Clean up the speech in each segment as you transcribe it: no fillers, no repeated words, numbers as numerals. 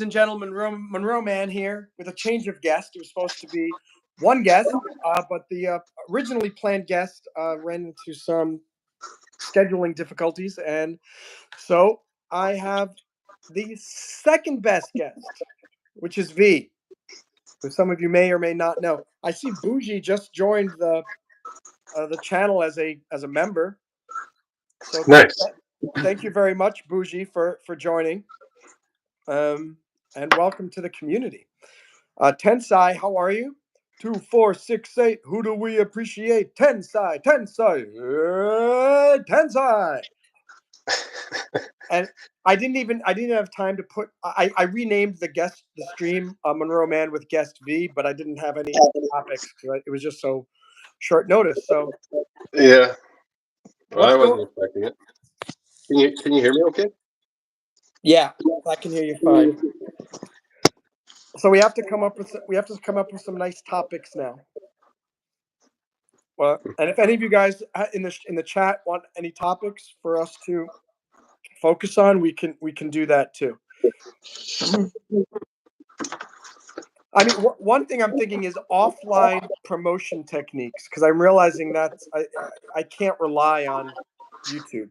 and gentlemen, Monroe Mann here with a change of guest. It was supposed to be one guest, but the originally planned guest ran into some scheduling difficulties, and so I have the second best guest, which is V, who some of you may or may not know. I see Bougie just joined the channel as a member. So Nice. thank you very much, Bougie, for joining. And welcome to the community. Tensai, how are you? 2468. Who do we appreciate? Tensai, Tensai. And I didn't have time to put. I renamed the stream Monroe Mann with guest V, but I didn't have any topics. It was just so short notice. So yeah, well, I wasn't expecting it. Can you hear me? Okay. Yeah, I can hear you fine. So we have to come up with some nice topics now. Well, and if any of you guys in the chat want any topics for us to focus on, we can do that too. I mean, one thing I'm thinking is offline promotion techniques, because I'm realizing that I can't rely on YouTube.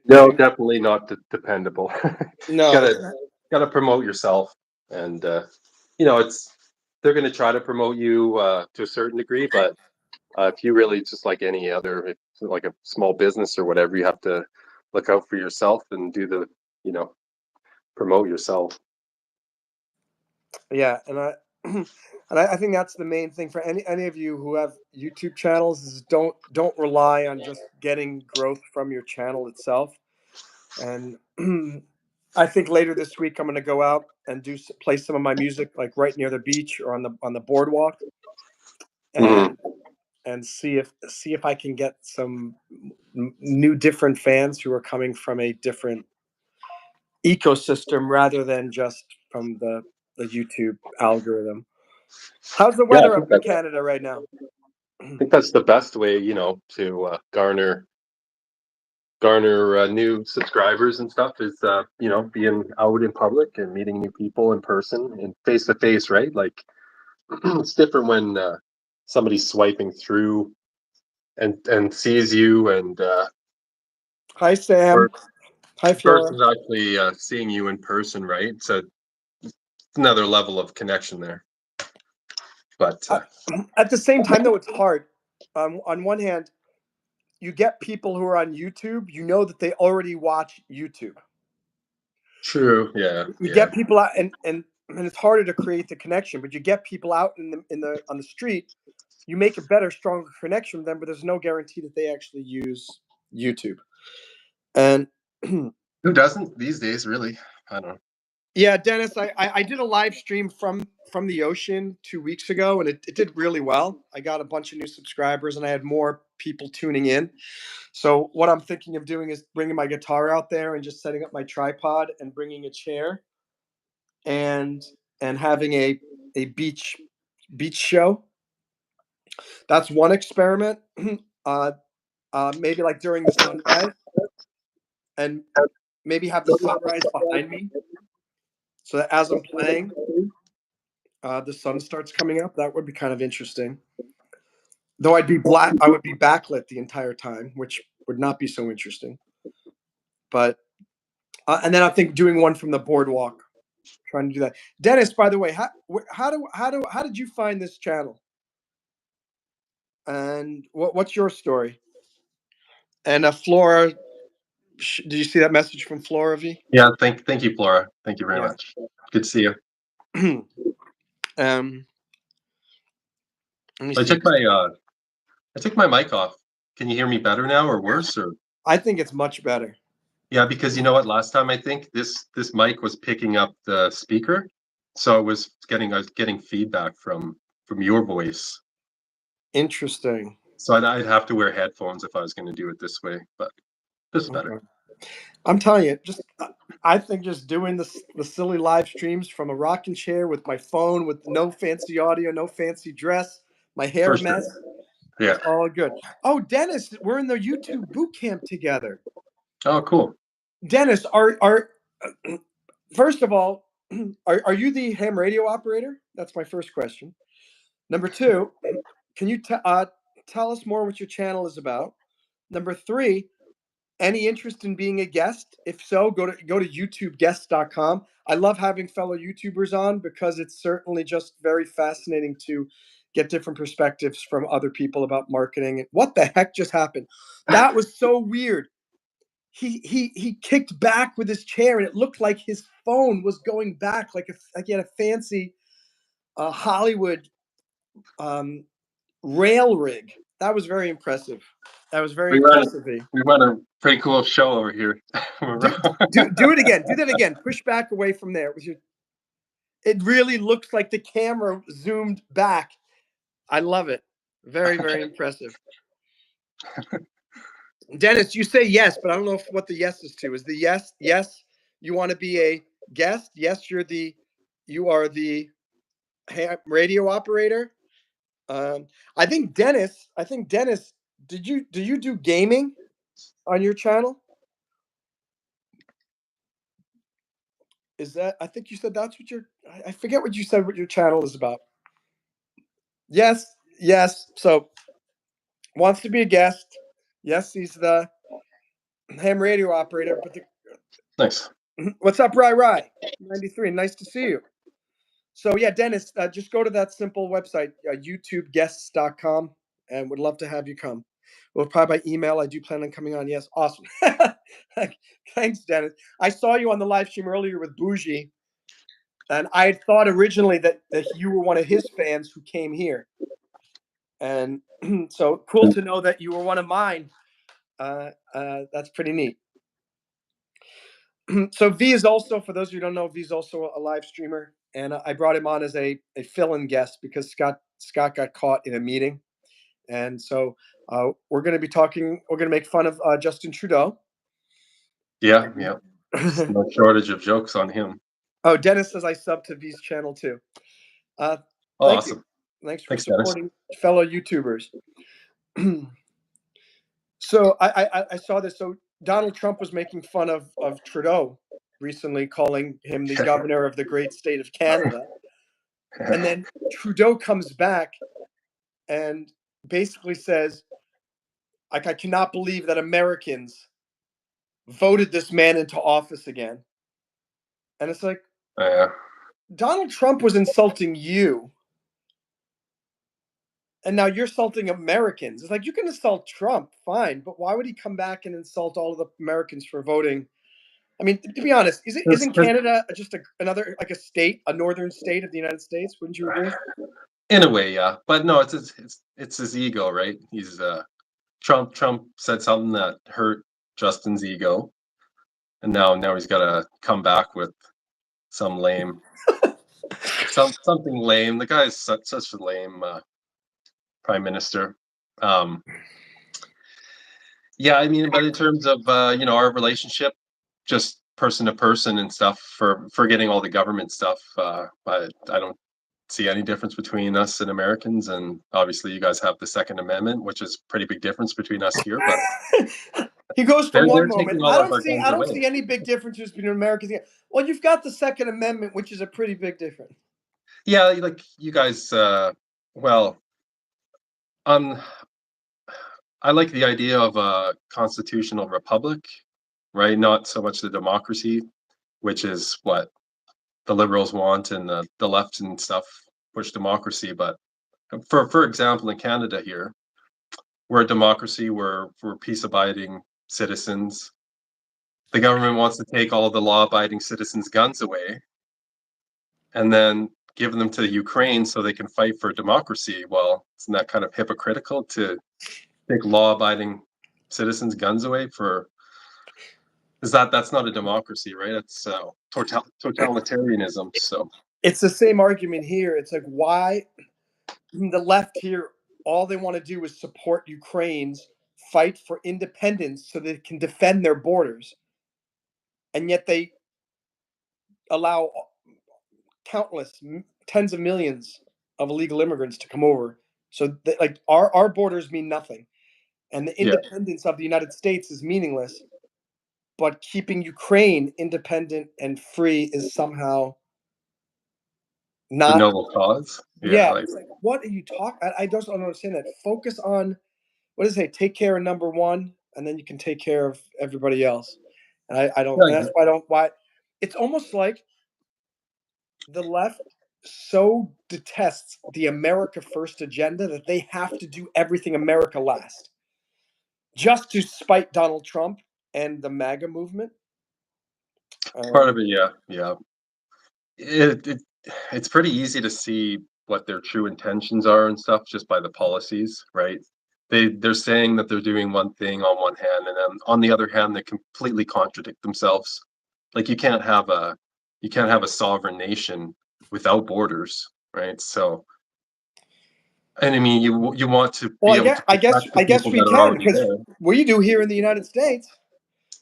No, definitely not dependable. No, gotta promote yourself, and they're gonna try to promote you to a certain degree, but if you really just like any other, like a small business or whatever, you have to look out for yourself and do the promote yourself. Yeah, and I think that's the main thing for any of you who have YouTube channels is don't rely on just getting growth from your channel itself. And I think later this week I'm going to go out and play some of my music like right near the beach or on the boardwalk, and see if I can get some new different fans who are coming from a different ecosystem rather than just from the YouTube algorithm. How's the weather up in Canada right now? I think that's the best way, to garner new subscribers and stuff is being out in public and meeting new people in person and face to face, right? Like it's different when somebody's swiping through and sees you, and Hi, Sam. Hi, Flora. person's actually seeing you in person, right? So it's another level of connection there. But at the same time, though, it's hard. On one hand, you get people who are on YouTube. You know that they already watch YouTube. true, yeah. You get people out, and it's harder to create the connection. But you get people out on the street. You make a better, stronger connection with them. But there's no guarantee that they actually use YouTube. And who doesn't these days, really? I don't know. Yeah, Dennis, I did a live stream from the ocean 2 weeks ago, and it did really well. I got a bunch of new subscribers, and I had more people tuning in. So what I'm thinking of doing is bringing my guitar out there and just setting up my tripod and bringing a chair and having a beach show. That's one experiment. Maybe like during the sunrise, and maybe have the sunrise behind me, so that as I'm playing, the sun starts coming up. That would be kind of interesting. Though I would be backlit the entire time, which would not be so interesting. But and then I think doing one from the boardwalk, trying to do that. Dennis, by the way, how did you find this channel? And what's your story? And Flora, did you see that message from Flora V? Yeah, thank you, Flora. Thank you very much. Good to see you. I took my mic off. Can you hear me better now or worse? Or I think it's much better. Yeah, because you know what? Last time I think this mic was picking up the speaker, so I was getting feedback from your voice. Interesting. So I'd have to wear headphones if I was going to do it this way, but this is better. I'm telling you, I think just doing the silly live streams from a rocking chair with my phone, with no fancy audio, no fancy dress, my hair a mess. Yeah, it's all good. Oh, Dennis, we're in the YouTube boot camp together. Oh, cool. Dennis, First of all, are you the ham radio operator? That's my first question. Number two, can you tell us more what your channel is about? Number three, any interest in being a guest? If so, go to YouTubeGuests.com. I love having fellow YouTubers on because it's certainly just very fascinating to get different perspectives from other people about marketing. And what the heck just happened? That was so weird. He kicked back with his chair, and it looked like his phone was going back, like he had a fancy Hollywood rail rig. That was very impressive. That was very We run impressive. we run a pretty cool show over here. Do it again. Do that again. Push back away from there with your. It really looks like the camera zoomed back. I love it. Very, very impressive. Dennis, you say yes, but I don't know what the yes is to. Is the yes, you want to be a guest? Yes, you are the radio operator. I think Dennis, do you do gaming on your channel? Is that, I think you said that's what I forget what you said, what your channel is about. Yes, yes. So wants to be a guest. Yes, he's the ham radio operator. But Nice. what's up, Rye 93? Nice to see you. So yeah, Dennis, just go to that simple website, YouTubeGuests.com, and would love to have you come. Well, probably by email. I do plan on coming on. Yes, awesome. Thanks, Dennis. I saw you on the live stream earlier with Bougie, and I had thought originally that you were one of his fans who came here. And so cool to know that you were one of mine. That's pretty neat. So V is also, for those of you who don't know, V is also a live streamer, and I brought him on as a fill-in guest because Scott got caught in a meeting, and so we're going to be talking. We're going to make fun of Justin Trudeau. Yeah. No shortage of jokes on him. Oh, Dennis says I sub to V's channel too. Thank awesome. you. Thanks for Thanks, supporting fellow YouTubers. So I saw this. So Donald Trump was making fun of Trudeau recently, calling him the governor of the great state of Canada. And then Trudeau comes back and basically says, like, I cannot believe that Americans voted this man into office again. And it's like, Donald Trump was insulting you. And now you're insulting Americans. It's like, you can insult Trump, fine, but why would he come back and insult all of the Americans for voting? I mean, to be honest, isn't Canada just another, like, a state, a northern state of the United States? Wouldn't you agree? In a way, yeah, but no, it's his ego, right? He's Trump said something that hurt Justin's ego, and now he's got to come back with some lame, something lame. The guy's such a lame prime minister. Yeah, I mean, but in terms of our relationship, just person to person and stuff, forgetting all the government stuff, I don't see any difference between us and Americans. And obviously you guys have the Second Amendment, which is pretty big difference between us here, but he goes for one moment. I don't away. See any big differences between Americans here. Well, you've got the Second Amendment, which is a pretty big difference. Yeah, like you guys, well, I like the idea of a constitutional republic, right? Not so much the democracy, which is what the liberals want, and the left and stuff push democracy. But for example, in Canada here, we're a democracy, we're peace-abiding citizens. The government wants to take all of the law-abiding citizens' guns away and then give them to Ukraine so they can fight for democracy. Well, isn't that kind of hypocritical to take law-abiding citizens' guns away for? That's not a democracy, right? It's totalitarianism. So it's the same argument here. It's like, why the left here, all they want to do is support Ukraine's fight for independence so they can defend their borders, and yet they allow countless tens of millions of illegal immigrants to come over. So like our borders mean nothing, and the independence of the United States is meaningless. but keeping Ukraine independent and free is somehow The not. noble cause. Yeah, Yeah, like it's like, what are you talking? I just don't understand that. Focus on, what does it say? Take care of number one, and then you can take care of everybody else. And I don't. And yeah, that's why I don't. Why it's almost like the left so detests the America First agenda that they have to do everything America last, just to spite Donald Trump and the MAGA movement. part of it. Yeah, yeah. It it's pretty easy to see what their true intentions are and stuff just by the policies, right? They're saying that they're doing one thing on one hand, and then on the other hand, they completely contradict themselves. Like you can't have a sovereign nation without borders, right? So, and I mean, you want to Well, be able to protect the I guess people we that are can, already because there. we do here in the United States.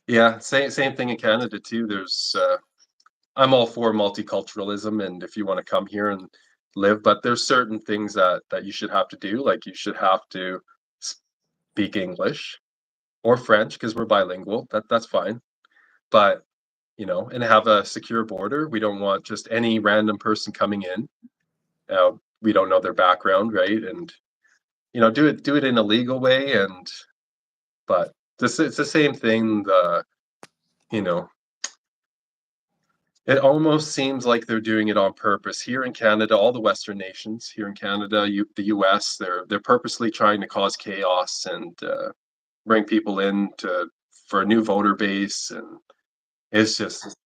Yeah, same thing in Canada too. There's I'm all for multiculturalism, and if you want to come here and live, but there's certain things that you should have to do, like you should have to speak English or French because we're bilingual. That's fine, but and have a secure border. We don't want just any random person coming in. We don't know their background, right? And do it in a legal way, but it's the same thing. You know It almost seems like they're doing it on purpose. Here in Canada, all the Western nations, here in Canada, the US, they're purposely trying to cause chaos and bring people in for a new voter base, and it's just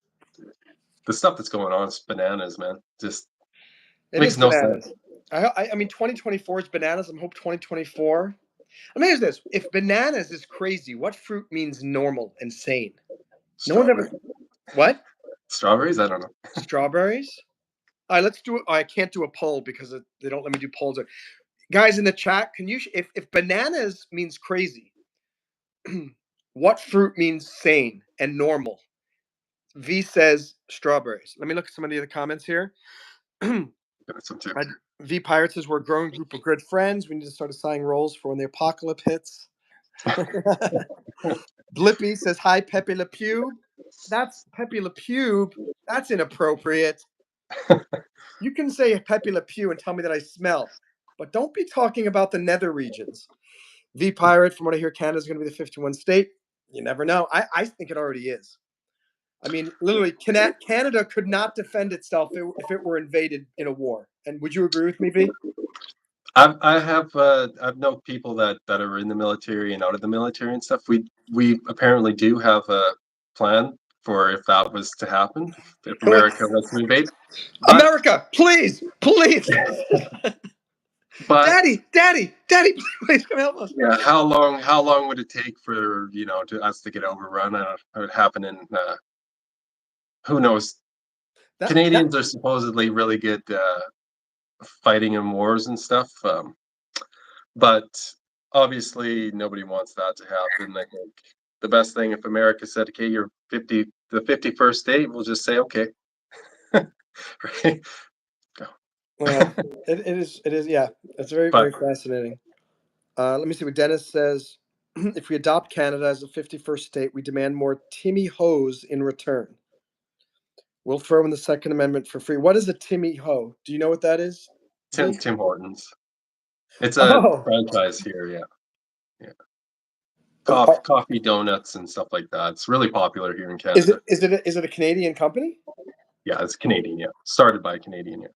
the stuff that's going on is bananas, man. Just It makes is no sense. bananas. I mean, 2024 is bananas. I hope 2024. I mean, here's this: if bananas is crazy, what fruit means normal and sane? No one ever. Strawberry, What? strawberries. I don't know. Strawberries? All right, let's do it. Oh, I can't do a poll because they don't let me do polls. Guys in the chat, can you? If bananas means crazy, what fruit means sane and normal? V says strawberries. Let me look at some of the other comments here. Got some too. V Pirate says we're a growing group of good friends. We need to start assigning roles for when the apocalypse hits. Blippy says hi, Pepe Le Pew. That's Pepe Le Pew. That's inappropriate. You can say Pepe Le Pew and tell me that I smell, but don't be talking about the nether regions. V Pirate, from what I hear, Canada's going to be the 51 state. You never know. I think it already is. I mean, literally, Canada could not defend itself if it were invaded in a war. And would you agree with me, V? I've known people that are in the military and out of the military and stuff. We apparently do have a plan for if that was to happen, if America was to invade. But America, please, please. but Daddy, please come help us. yeah, how long would it take for to us to get overrun? It would happen in who knows. That Canadians are supposedly really good fighting in wars and stuff, but obviously nobody wants that to happen. I think the best thing if America said, "Okay, you're the 51st state," we'll just say, "Okay." Right? Go. well, it is, yeah. It's very, But very fascinating. Let me see what Dennis says. If we adopt Canada as a 51st state, we demand more Timmy Hoes in return. We'll throw in the Second Amendment for free. What is a Timmy Ho? Do you know what that is? V? Tim Hortons, it's a Oh, franchise here. Yeah, yeah. oh, Coffee, donuts, and stuff like that. It's really popular here in is Canada. is it a Canadian company? Yeah, it's Canadian. Yeah, started by a Canadian. Yeah,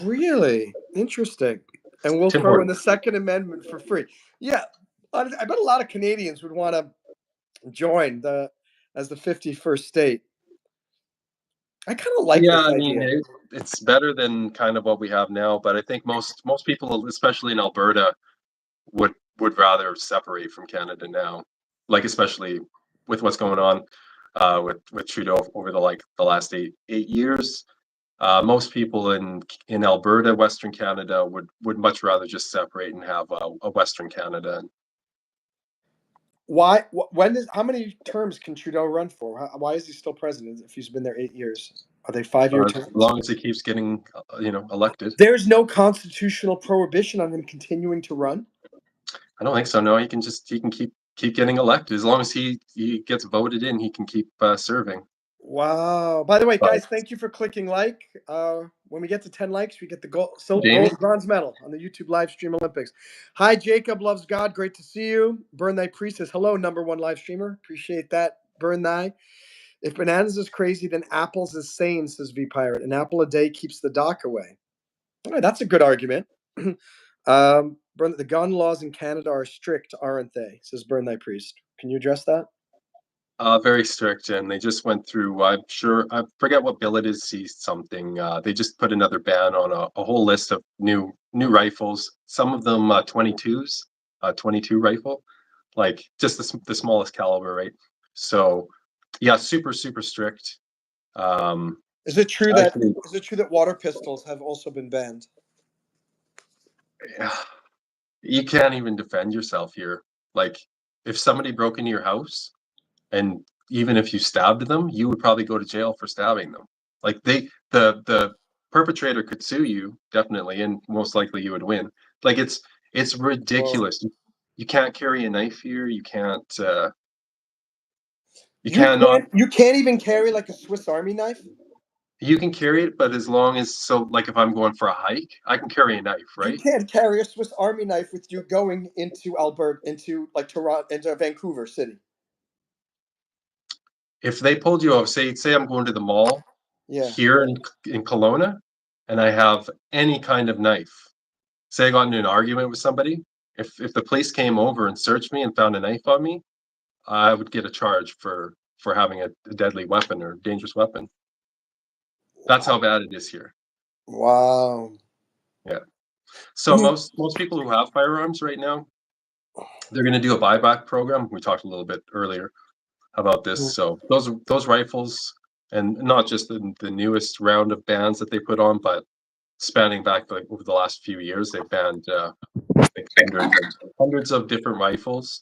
Really interesting. And we'll Tim throw in the Hortons. Second Amendment for free. Yeah, I bet a lot of Canadians would want to join the as the 51st state. I kind of like Yeah, this I mean idea. it's better than kind of what we have now, but I think most people, especially in Alberta, would rather separate from Canada now, like especially with what's going on with Trudeau over the last eight years. Most people in Alberta, Western Canada, would much rather just separate and have a Western Canada. Why? When is? How many terms can Trudeau run for? Why is he still president if he's been there 8 years? Are they 5-year As terms? long as he keeps getting elected. There's no constitutional prohibition on him continuing to run. I don't think so. No, he can keep keep getting elected. As long as he gets voted in, he can keep serving. Wow. By the way, But guys, thank you for clicking like. When we get to 10 likes, we get the gold, Jamie, bronze medal on the YouTube live stream Olympics. Hi, Jacob loves God. Great to see you. Burn Thy Priest says, hello, #1 live streamer. Appreciate that. Burn Thy. If bananas is crazy, then apples is sane, says V Pirate. An apple a day keeps the doc away. All right, that's a good argument. The gun laws in Canada are strict, aren't they? Says Burn Thy Priest. Can you address that? very strict, and they just went through. I'm sure I forget what bill it is. See something. They just put another ban on a whole list of new rifles. Some of them 22s, 22 rifle, like just the smallest caliber, right? So yeah, super strict. Um, Is it true that actually, water pistols have also been banned? you can't even defend yourself here. Like if somebody broke into your house, and even if you stabbed them, you would probably go to jail for stabbing them. Like the perpetrator could sue you definitely, and most likely you would win. Like it's Whoa. ridiculous. You can't carry a knife here. You can't. You You cannot. can't even carry like a Swiss Army knife. You can carry it, but as long as like if I'm going for a hike, I can carry a knife, You right? can't carry a Swiss Army knife with you going into Alberta, into like Toronto, into Vancouver City. If they pulled you off, say I'm going to the mall Yeah. here in Kelowna, and I have any kind of knife. Say I got into an argument with somebody. If the police came over and searched me and found a knife on me, I would get a charge for having a deadly weapon or dangerous weapon. That's how bad it is here. Wow. Yeah. So most people who have firearms right now, they're going to do a buyback program. We talked a little bit earlier about this. So those rifles, and not just the newest round of bans that they put on, but spanning back like over the last few years, they've banned like hundreds of different rifles.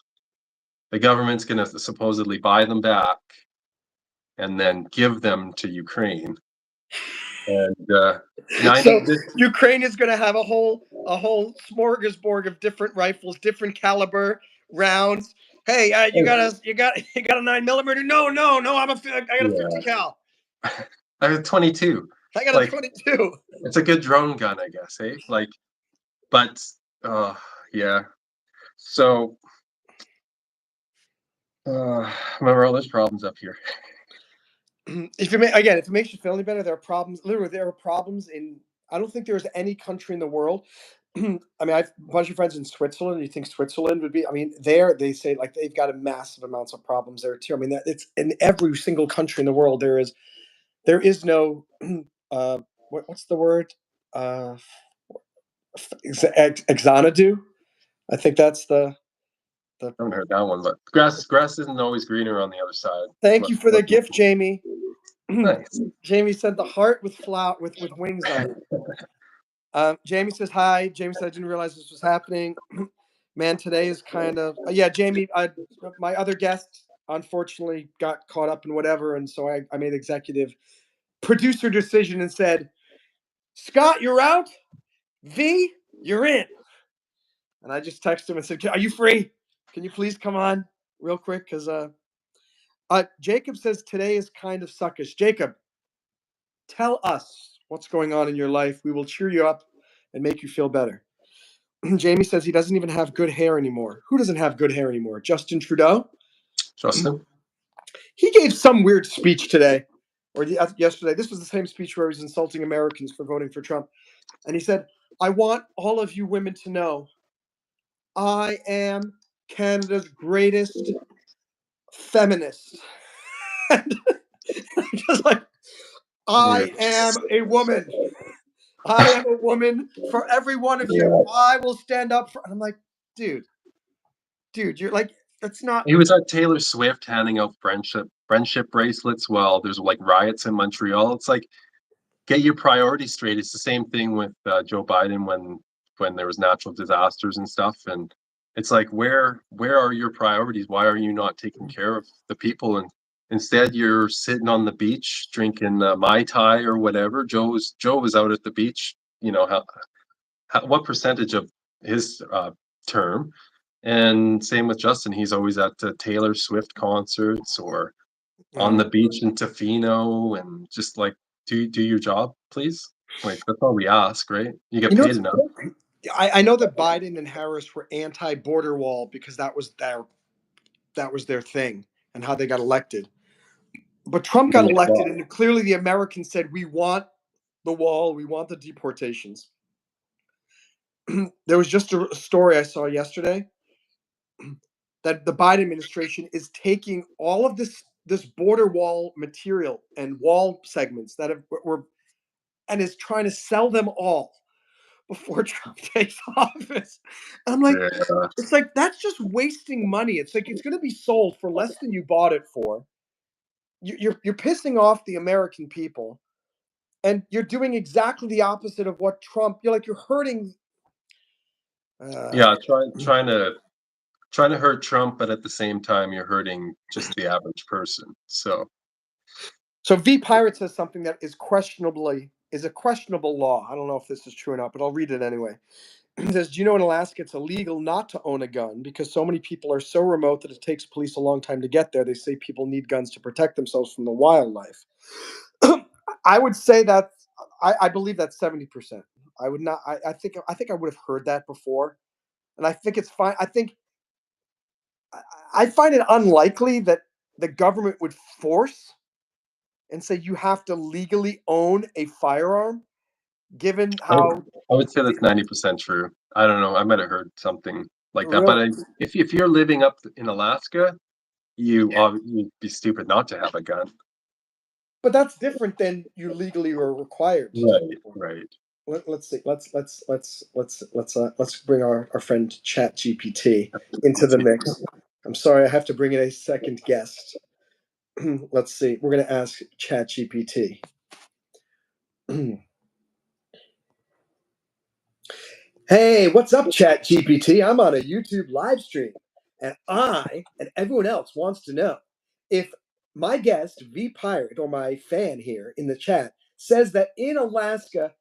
The government's going to supposedly buy them back and then give them to Ukraine. And So Ukraine is going to have a whole smorgasbord of different rifles, different caliber rounds. Hey, you got a 9mm? No. I got a 50 cal. I have a 22. I got a Like 22. it's a good drone gun, I guess. Eh? Like, but yeah. So remember all those problems up here. If it makes you feel any better, there are problems. Literally, there are problems in. I don't think there's any country in the world. I mean, I have a bunch of friends in Switzerland. You think Switzerland would be? I mean, they say like they've got a massive amounts of problems there too. I mean, it's in every single country in the world. There is no what's the word? Xanadu. I think that's the. I haven't heard that one, but grass isn't always greener on the other side. Thank you for the gift, Jamie. Nice. Jamie sent the heart with with wings on it. Jamie says hi. Jamie said I didn't realize this was happening. Man, today is kind of yeah. Jamie, my other guest unfortunately got caught up in whatever, and so I made executive producer decision and said, Scott, you're out. V, you're in. And I just texted him and said, are you free? Can you please come on real quick? Because Jacob says today is kind of suckish. Jacob, tell us what's going on in your life. We will cheer you up and make you feel better. Jamie says he doesn't even have good hair anymore. Who doesn't have good hair anymore? Justin Trudeau? Justin? He gave some weird speech today or yesterday. This was the same speech where he was insulting Americans for voting for Trump. And he said, I want all of you women to know I am Canada's greatest feminist. Just like, I am a woman. I am a woman for every one of you. I will stand up for. And I'm like, dude, you're like, that's not. He was at Taylor Swift handing out friendship bracelets while there's like riots in Montreal. It's like, get your priorities straight. It's the same thing with Joe Biden when there was natural disasters and stuff. And it's like, where are your priorities? Why are you not taking care of the people? And instead, you're sitting on the beach drinking Mai Tai or whatever. Joe was out at the beach. You know what percentage of his term And same with Justin. He's always at Taylor Swift concerts or on Mm. the beach in Tofino, and just like do your job, please. Like that's all we ask, right? You get You know, paid it's, enough. I know that Biden and Harris were anti-border wall because that was their thing and how they got elected. But Trump got elected, and clearly the Americans said, "We want the wall. We want the deportations." There was just a story I saw yesterday that the Biden administration is taking all of this border wall material and wall segments that were and is trying to sell them all before Trump takes office. And I'm like, Yeah, it's like that's just wasting money. It's like it's going to be sold for less than you bought it for. You're pissing off the American people, and you're doing exactly the opposite of what Trump. You're hurting. Uh, yeah. Trying to hurt Trump, but at the same time, you're hurting just the average person. So so V Pirate says something that is a questionable law. I don't know if this is true or not, but I'll read it anyway. It says, "Do you know in Alaska it's illegal not to own a gun because so many people are so remote that it takes police a long time to get there? They say people need guns to protect themselves from the wildlife." I would say that I believe that's 70%. I would not. I think I would have heard that before, and I think it's fine. I find it unlikely that the government would force and say you have to legally own a firearm, given I would, how I would say that's 90% true. I don't know. I might have heard something like that. real. But if you're living up in Alaska, you'd be stupid not to have a gun. But that's different than you legally are required to. Right, right. Let's see. Let's bring our friend Chat GPT into the mix. I'm sorry, I have to bring in a second guest. Let's see. We're going to ask Chat GPT. Hey, what's up, Chat GPT? I'm on a YouTube live stream, and I and everyone else wants to know if my guest, V Pirate, or my fan here in the chat, says that in Alaska,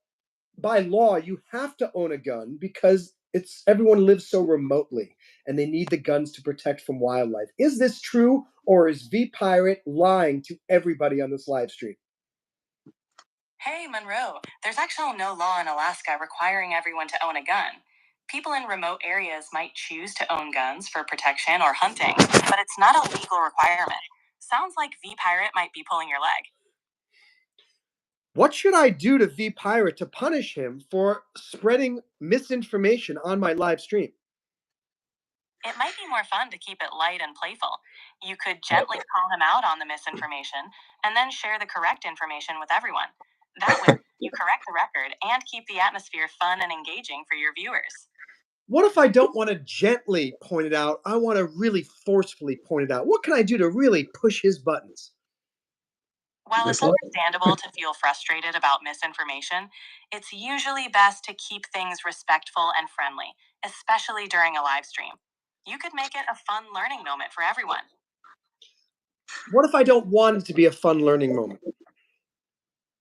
by law, you have to own a gun because it's everyone lives so remotely and they need the guns to protect from wildlife. Is this true, or is V Pirate lying to everybody on this live stream? Hey, Monroe, there's actually no law in Alaska requiring everyone to own a gun. People in remote areas might choose to own guns for protection or hunting, but it's not a legal requirement. Sounds like V Pirate might be pulling your leg. What should I do to V Pirate to punish him for spreading misinformation on my live stream? It might be more fun to keep it light and playful. You could gently call him out on the misinformation and then share the correct information with everyone. That way, you correct the record and keep the atmosphere fun and engaging for your viewers. What if I don't want to gently point it out? I want to really forcefully point it out. What can I do to really push his buttons? While it's It's like, understandable to feel frustrated about misinformation, it's usually best to keep things respectful and friendly, especially during a live stream. You could make it a fun learning moment for everyone. What if I don't want it to be a fun learning moment?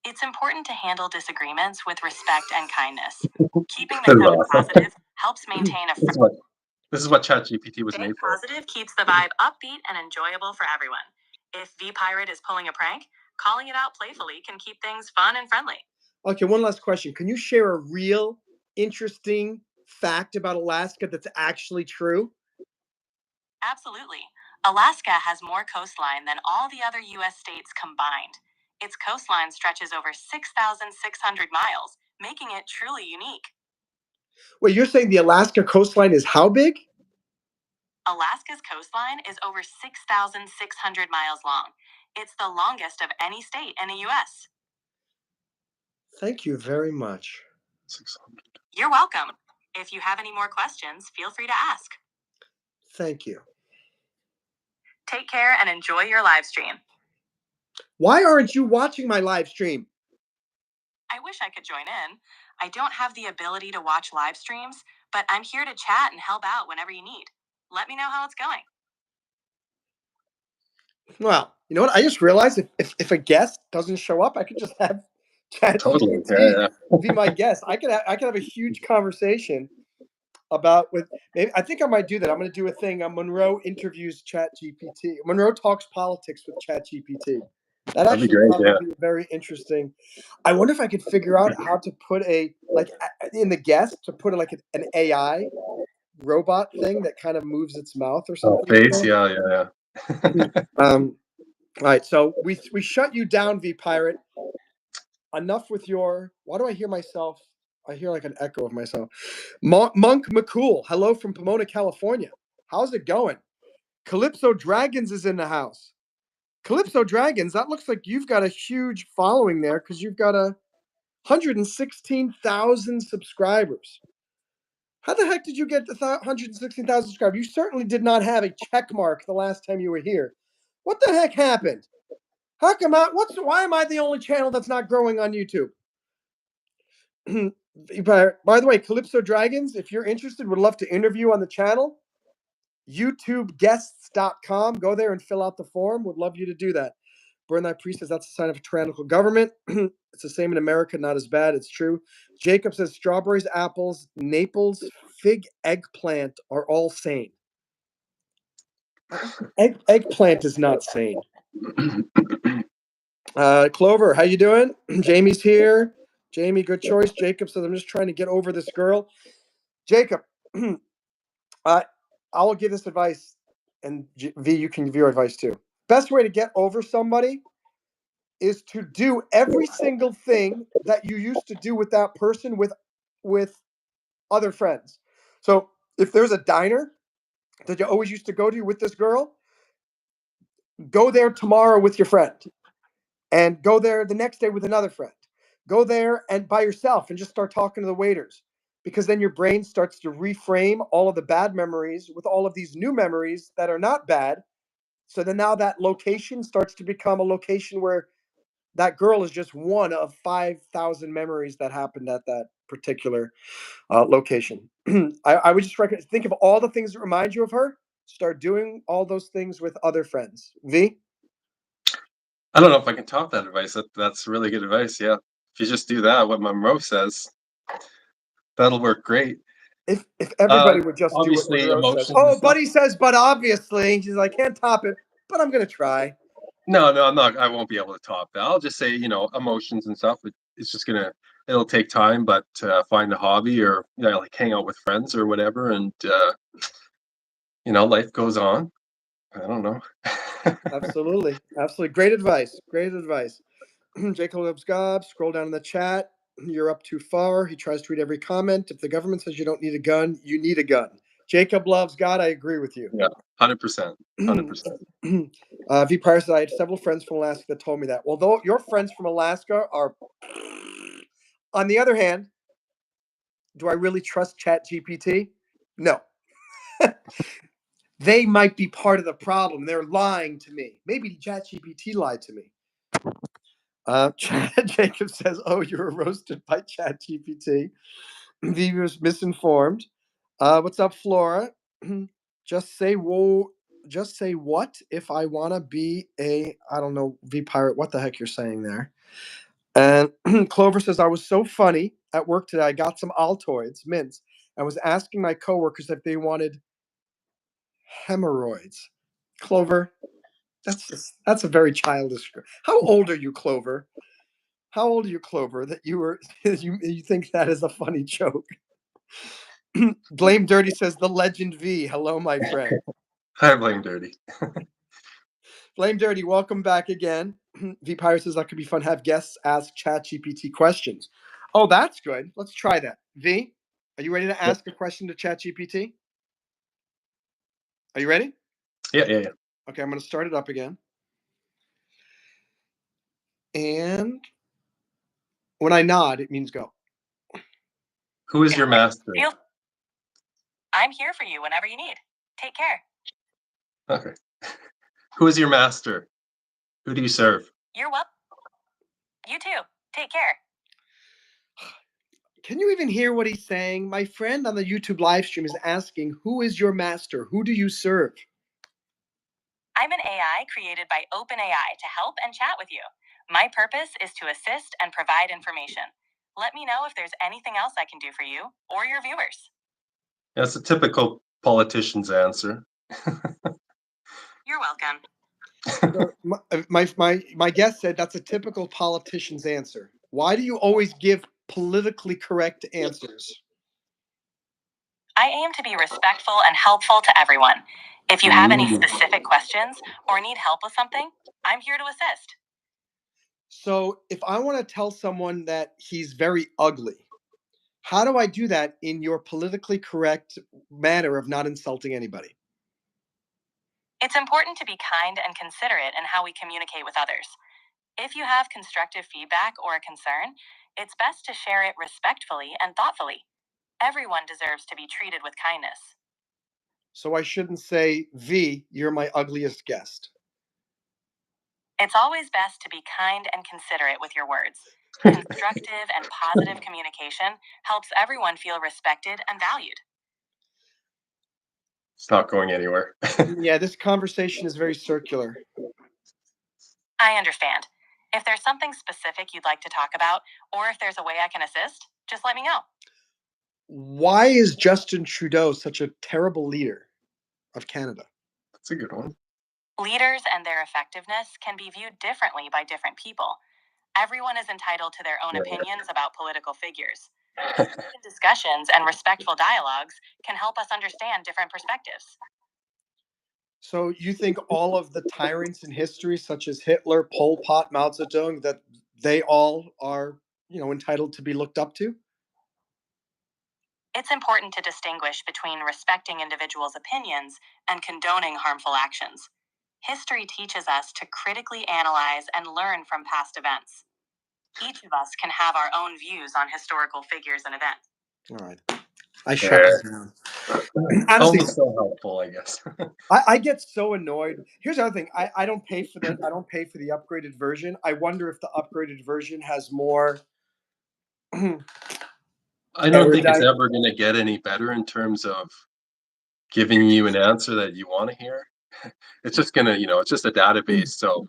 It's important to handle disagreements with respect and kindness. Keeping the this is tone awesome. positive helps maintain a This is what this is what ChatGPT was Staying made for. positive keeps the vibe upbeat and enjoyable for everyone. If V Pirate is pulling a prank, calling it out playfully can keep things fun and friendly. Okay, one last question. Can you share a real interesting fact about Alaska that's actually true? Absolutely. Alaska has more coastline than all the other U.S. states combined. Its coastline stretches over 6,600 miles, making it truly unique. Wait, you're saying the Alaska coastline is how big? Alaska's coastline is over 6,600 miles long. It's the longest of any state in the U.S. Thank you very much. 600. You're welcome. If you have any more questions, feel free to ask. Thank you. Take care and enjoy your live stream. Why aren't you watching my live stream? I wish I could join in. I don't have the ability to watch live streams, but I'm here to chat and help out whenever you need. Let me know how it's going. Well, you know what? I just realized if a guest doesn't show up, I could just have Totally. ChatGPT Yeah, be my guest. I could have a huge conversation about with. Maybe, I think I might do that. I'm going to do a thing. Monroe interviews ChatGPT. Monroe talks politics with ChatGPT. That That'd be actually great. probably Yeah. be very interesting. I wonder if I could figure out how to put in the guest to put like an AI robot thing that kind of moves its mouth or Oh, something like face. that. Yeah. All right, so we shut you down, V Pirate. Enough with your. Why do I hear myself? I hear like an echo of myself. Monk McCool, hello from Pomona, California. How's it going? Calypso Dragons is in the house. Calypso Dragons, that looks like you've got a huge following there because you've got 116,000 subscribers. How the heck did you get 116,000 subscribers? You certainly did not have a check mark the last time you were here. What the heck happened? How come why am I the only channel that's not growing on YouTube? By the way, Calypso Dragons, if you're interested, would love to interview on the channel. YouTubeguests.com. Go there and fill out the form. Would love you to do that. Burn That Priest says that's a sign of a tyrannical government. It's the same in America, not as bad. It's true. Jacob says strawberries, apples, Naples, fig, eggplant are all sane. Eggplant is not sane. Clover, how you doing? Jamie's here. Jamie, good choice. Jacob says, I'm just trying to get over this girl. Jacob, I will give this advice, and V, you can give your advice too. Best way to get over somebody is to do every single thing that you used to do with that person with other friends. So if there's a diner that you always used to go to with this girl, go there tomorrow with your friend, and go there the next day with another friend. Go there and by yourself and just start talking to the waiters, because then your brain starts to reframe all of the bad memories with all of these new memories that are not bad. So then now that location starts to become a location where that girl is just one of 5,000 memories that happened at that particular location. I would just recommend, think of all the things that remind you of her. Start doing all those things with other friends. V? I don't know if I can top that advice. That's really good advice. Yeah. If you just do that, what Monroe says, that'll work great. If everybody would just do what Obviously, Monroe says. emotions and Oh, stuff. Buddy says, but obviously. She's like, can't top it, but I'm going to try. No, I'm not. I won't be able to top that. I'll just say, emotions and stuff. It's just it'll take time, but find a hobby or like hang out with friends or whatever, and life goes on. I don't know. Absolutely. Absolutely. Great advice. Great advice. Jacob loves Gob. Scroll down in the chat. You're up too far. He tries to read every comment. If the government says you don't need a gun, you need a gun. Jacob loves God. I agree with you. Yeah, 100%. 100%. V. Prior said, I had several friends from Alaska that told me that. Well, though your friends from Alaska are. On the other hand, do I really trust ChatGPT? No. They might be part of the problem. They're lying to me. Maybe ChatGPT lied to me. Jacob says, "Oh, you were roasted by ChatGPT." V was misinformed. What's up, Flora? Just say whoa. Just say what if I want to be a I don't know V pirate. What the heck you're saying there? And Clover says I was so funny at work today. I got some Altoids mints. I was asking my coworkers if they wanted hemorrhoids. Clover, that's a very childish. How old are you, Clover? How old are you, Clover? That you think that is a funny joke? Blame Dirty says the legend V. Hello, my friend. I blame Dirty. Blame Dirty, welcome back again. V Pirate says that could be fun. Have guests ask ChatGPT questions. Oh, that's good. Let's try that. V, are you ready to ask a question to ChatGPT? Are you ready? Yeah. Okay, I'm going to start it up again. And when I nod, it means go. Who is your master? I'm here for you whenever you need. Take care. Okay. Who is your master? Who do you serve? You're welcome. You too. Take care. Can you even hear what he's saying? My friend on the YouTube live stream is asking, who is your master? Who do you serve? I'm an AI created by OpenAI to help and chat with you. My purpose is to assist and provide information. Let me know if there's anything else I can do for you or your viewers. That's a typical politician's answer. You're welcome. So my guest said that's a typical politician's answer. Why do you always give politically correct answers? I aim to be respectful and helpful to everyone. If you have any specific questions or need help with something, I'm here to assist. So if I want to tell someone that he's very ugly, how do I do that in your politically correct manner of not insulting anybody? It's important to be kind and considerate in how we communicate with others. If you have constructive feedback or a concern, it's best to share it respectfully and thoughtfully. Everyone deserves to be treated with kindness. So I shouldn't say, V, you're my ugliest guest. It's always best to be kind and considerate with your words. Constructive and positive communication helps everyone feel respected and valued. It's not going anywhere. Yeah, this conversation is very circular. I understand. If there's something specific you'd like to talk about, or if there's a way I can assist, just let me know. Why is Justin Trudeau such a terrible leader of Canada? That's a good one. Leaders and their effectiveness can be viewed differently by different people. Everyone is entitled to their own opinions about political figures. Open discussions and respectful dialogues can help us understand different perspectives. So you think all of the tyrants in history, such as Hitler, Pol Pot, Mao Zedong, that they all are, entitled to be looked up to? It's important to distinguish between respecting individuals' opinions and condoning harmful actions. History teaches us to critically analyze and learn from past events. Each of us can have our own views on historical figures and events. All right. I shut this down. Honestly, Only so helpful, I guess. I get so annoyed. Here's the other thing. I don't pay for the upgraded version. I wonder if the upgraded version has more I don't think it's erudite. ever going to get any better in terms of giving you an answer that you want to hear. It's just going to, it's just a database. So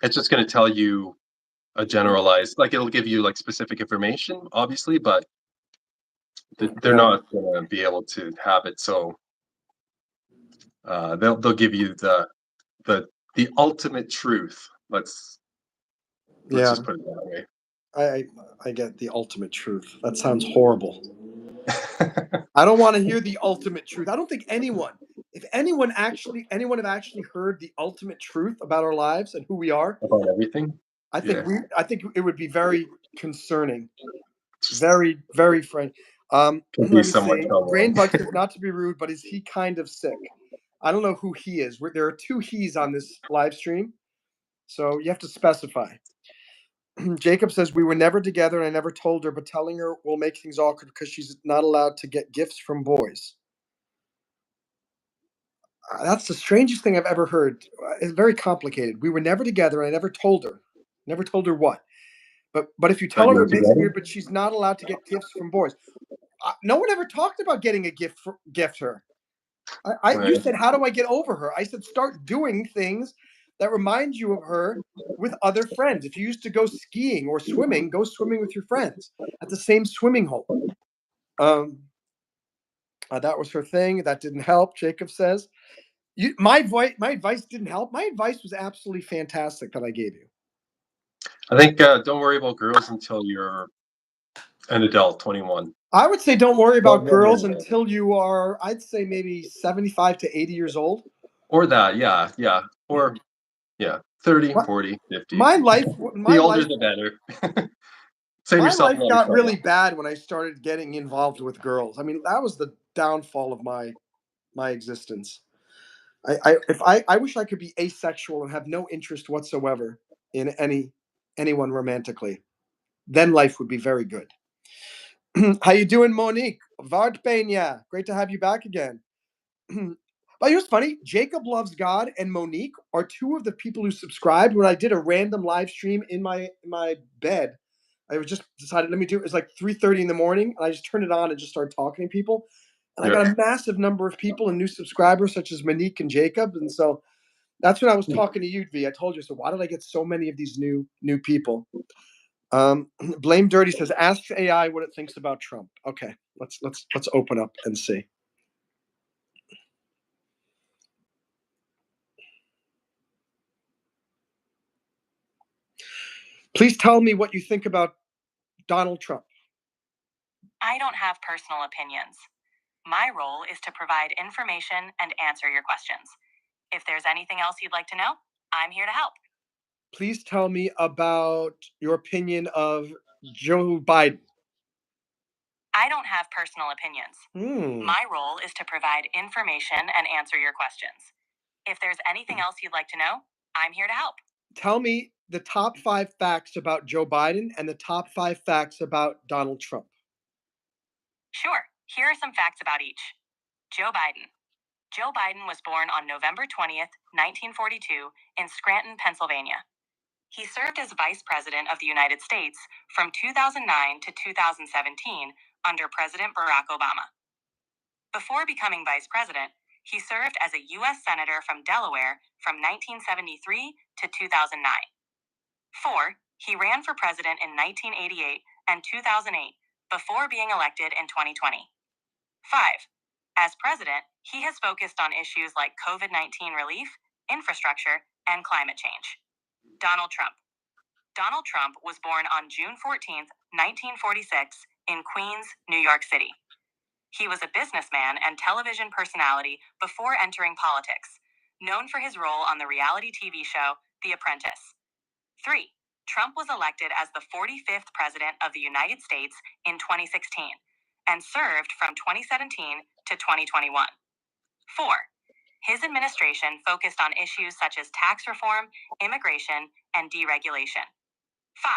it's just going to tell you a generalized, like it'll give you like specific information, obviously, but they're not going to be able to have it. So they'll give you the ultimate truth. Let's just put it that way. I get the ultimate truth. That sounds horrible. I don't want to hear the ultimate truth. I don't think if anyone have actually heard the ultimate truth about our lives and who we are, About everything. I think it would be very concerning. Very, very frank. Could Let be me somewhat see. troubling. Rainbug says, not to be rude, but is he kind of sick? I don't know who he is. There are two he's on this live stream, so you have to specify. Jacob says, we were never together and I never told her, but telling her will make things awkward because she's not allowed to get gifts from boys. That's the strangest thing I've ever heard. It's very complicated. We were never together and I never told her. Never told her what. But if you tell her, it makes it weird, but she's not allowed to get gifts from boys. No one ever talked about getting a gift her. You said, how do I get over her? I said, start doing things that remind you of her with other friends. If you used to go skiing or swimming, go swimming with your friends at the same swimming hole. That was her thing. That didn't help, Jacob says. My advice didn't help. My advice was absolutely fantastic that I gave you. I think don't worry about girls until you're an adult, 21. I would say don't worry about girls until you are, I'd say maybe 75 to 80 years old. Or that, yeah. Or, 30, 40, 50. The older, the better. Save yourself a lot of got trouble. really bad when I started getting involved with girls. I mean, that was the downfall of my existence. I wish I could be asexual and have no interest whatsoever in anyone romantically. Then life would be very good. How you doing, Monique? Vard Peña. Great to have you back again. But you know what's funny? Jacob Loves God and Monique are two of the people who subscribed when I did a random live stream in my bed. I was just decided, let me do it. It was like 3:30 in the morning, and I just turned it on and just started talking to people. And I got a massive number of people and new subscribers, such as Monique and Jacob. And so that's when I was talking to you, V. I told you, so why did I get so many of these new people? Blame Dirty says, ask AI what it thinks about Trump. Okay, let's open up and see. Please tell me what you think about Donald Trump. I don't have personal opinions. My role is to provide information and answer your questions. If there's anything else you'd like to know, I'm here to help. Please tell me about your opinion of Joe Biden. I don't have personal opinions. My role is to provide information and answer your questions. If there's anything else you'd like to know, I'm here to help. Tell me the top 5 facts about Joe Biden and the top 5 facts about Donald Trump. Sure. Here are some facts about each. Joe Biden. Joe Biden was born on November 20th, 1942, in Scranton, Pennsylvania. He served as Vice President of the United States from 2009 to 2017 under President Barack Obama. Before becoming Vice President, he served as a U.S. Senator from Delaware from 1973 to 2009. 4. He ran for president in 1988 and 2008 before being elected in 2020. 5. As president, he has focused on issues like COVID-19 relief, infrastructure, and climate change. Donald Trump. Donald Trump was born on June 14th, 1946, in Queens, New York City. He was a businessman and television personality before entering politics, known for his role on the reality TV show The Apprentice. 3. Trump was elected as the 45th President of the United States in 2016 and served from 2017 to 2021. 4. His administration focused on issues such as tax reform, immigration, and deregulation. 5.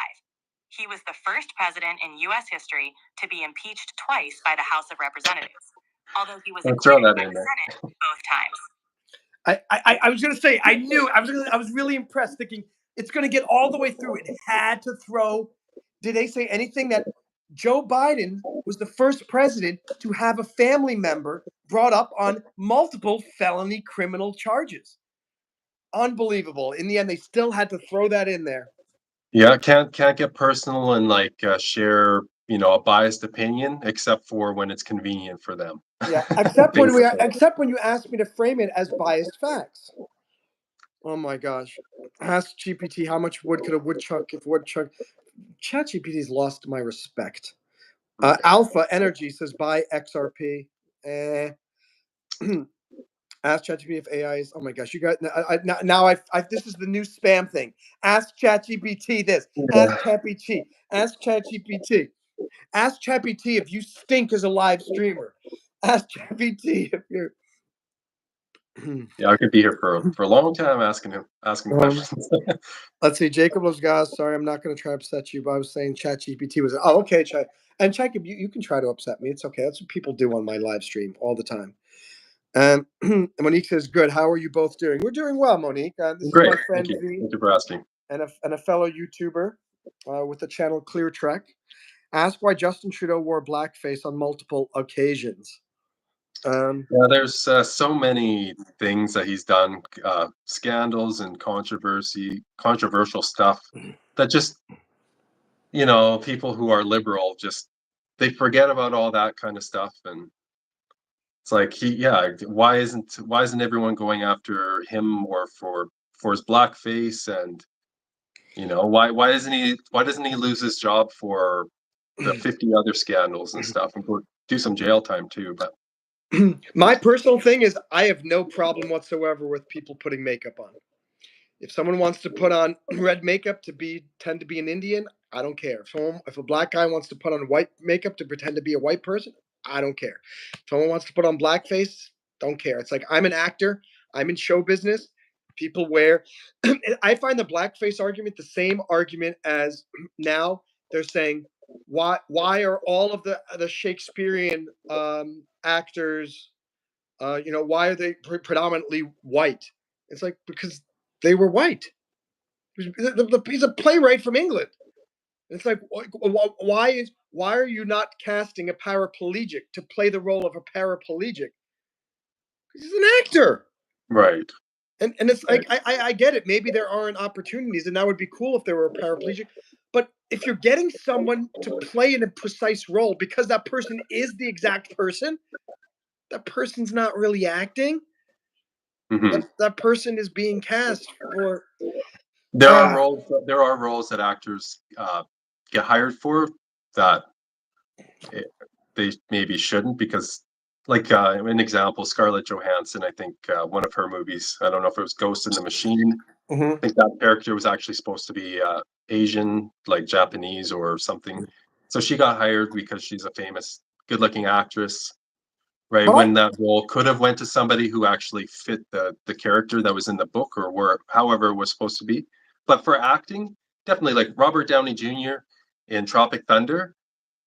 He was the first president in U.S. history to be impeached twice by the House of Representatives, although he was acquitted by the Senate both times. I was going to say, I was really impressed, thinking it's going to get all the way through. It had to throw. Did they say anything that Joe Biden was the first president to have a family member brought up on multiple felony criminal charges? Unbelievable. In the end, they still had to throw that in there. Yeah, can't get personal and share a biased opinion, except for when it's convenient for them. Yeah, except when you asked me to frame it as biased facts. Oh my gosh. Ask GPT how much wood could a woodchuck if woodchuck. ChatGPT's lost my respect. Alpha Energy says buy XRP. Ask ChatGPT if AI is. Oh my gosh, you got now. This is the new spam thing. Ask ChatGPT this. Yeah. Ask ChatGPT. Ask ChatGPT. Ask ChatGPT if you stink as a live streamer. Ask ChatGPT if you're. Yeah, I could be here for a long time asking questions. Let's see, Jacob Lozgas. Sorry, I'm not going to try to upset you, but I was saying ChatGPT was. Oh, okay, Chat. And Jacob, you can try to upset me. It's okay. That's what people do on my live stream all the time. And Monique says, "Good. How are you both doing?" We're doing well, Monique. This Great. is my friend Thank you. V, Thank you for asking. and a fellow YouTuber with the channel Clear Trek. Ask why Justin Trudeau wore blackface on multiple occasions. Yeah, there's so many things that he's done, scandals and controversial stuff that just, people who are liberal they forget about all that kind of stuff, and it's like why isn't everyone going after him or for his blackface, and why doesn't he lose his job for the 50 other scandals and stuff, and go do some jail time too, but. My personal thing is I have no problem whatsoever with people putting makeup on. If someone wants to put on red makeup to tend to be an Indian, I don't care. If a black guy wants to put on white makeup to pretend to be a white person, I don't care. If someone wants to put on blackface, don't care. It's like, I'm an actor. I'm in show business. People wear. I find the blackface argument the same argument as now they're saying, why are all of the Shakespearean actors, why are they predominantly white? It's like, because they were white. He's a playwright from England. It's like, why are you not casting a paraplegic to play the role of a paraplegic? He's an actor. Right. And it's like, I get it. Maybe there aren't opportunities, and that would be cool if there were a paraplegic. But if you're getting someone to play in a precise role because that person is the exact person, that person's not really acting. Mm-hmm. That person is being cast for. There are roles that actors get hired for that they maybe shouldn't, because like an example, Scarlett Johansson, I think one of her movies, I don't know if it was Ghost in the Machine, I think that character was actually supposed to be Asian, like Japanese or something. So she got hired because she's a famous, good-looking actress, right? But When that role could have went to somebody who actually fit the character that was in the book, or where however it was supposed to be. But for acting, definitely like Robert Downey Jr. in Tropic Thunder,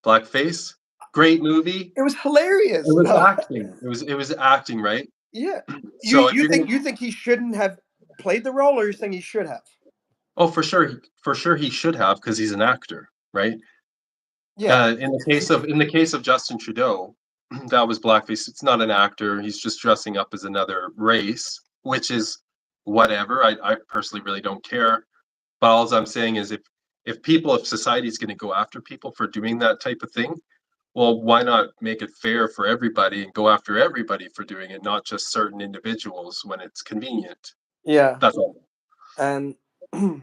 blackface, great movie. it was hilarious. It was No. acting. It was acting, right? Yeah. You So if you you're think gonna, you think he shouldn't have played the role, or you're saying he should have? oh, for sure he should have, because he's an actor, right? Yeah. In the case of Justin Trudeau, that was blackface. It's not an actor. He's just dressing up as another race, which is whatever. I personally really don't care. But all I'm saying is, if society is going to go after people for doing that type of thing, well, why not make it fair for everybody and go after everybody for doing it, not just certain individuals when it's convenient. Yeah. That's all. And it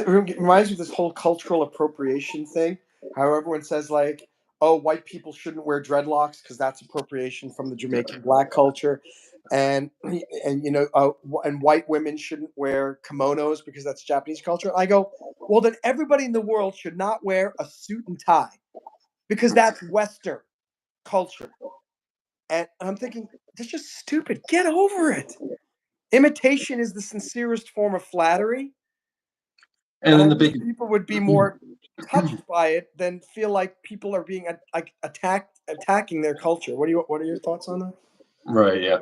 reminds me of this whole cultural appropriation thing. How everyone says like, "Oh, white people shouldn't wear dreadlocks because that's appropriation from the Jamaican black culture," and white women shouldn't wear kimonos because that's Japanese culture. I go, well, then everybody in the world should not wear a suit and tie because that's Western culture. And I'm thinking, that's just stupid. Get over it. Imitation is the sincerest form of flattery. And And I then the wish big, people would be more touched by it than feel like people are being attacking their culture. What are your thoughts on that? right, yeah.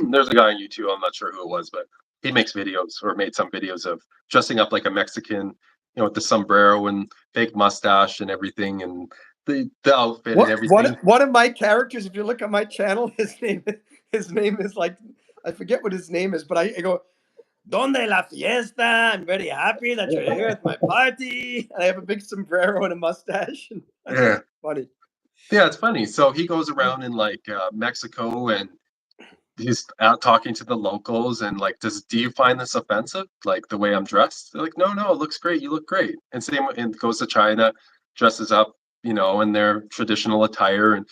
There's a guy on YouTube, I'm not sure who it was, but he makes videos, or made some videos of dressing up like a Mexican, with the sombrero and fake mustache and everything, and the outfit and everything. One of my characters, if you look at my channel, his name is like, I forget what his name is, but I go, "Donde la fiesta? I'm very happy that you're here at my party." And I have a big sombrero and a mustache. And I think Yeah. it's funny. Yeah, it's funny. So he goes around in like Mexico, and he's out talking to the locals, and like, do you find this offensive? Like the way I'm dressed? They're like, no, it looks great. You look great. And same, and goes to China, dresses up, in their traditional attire. And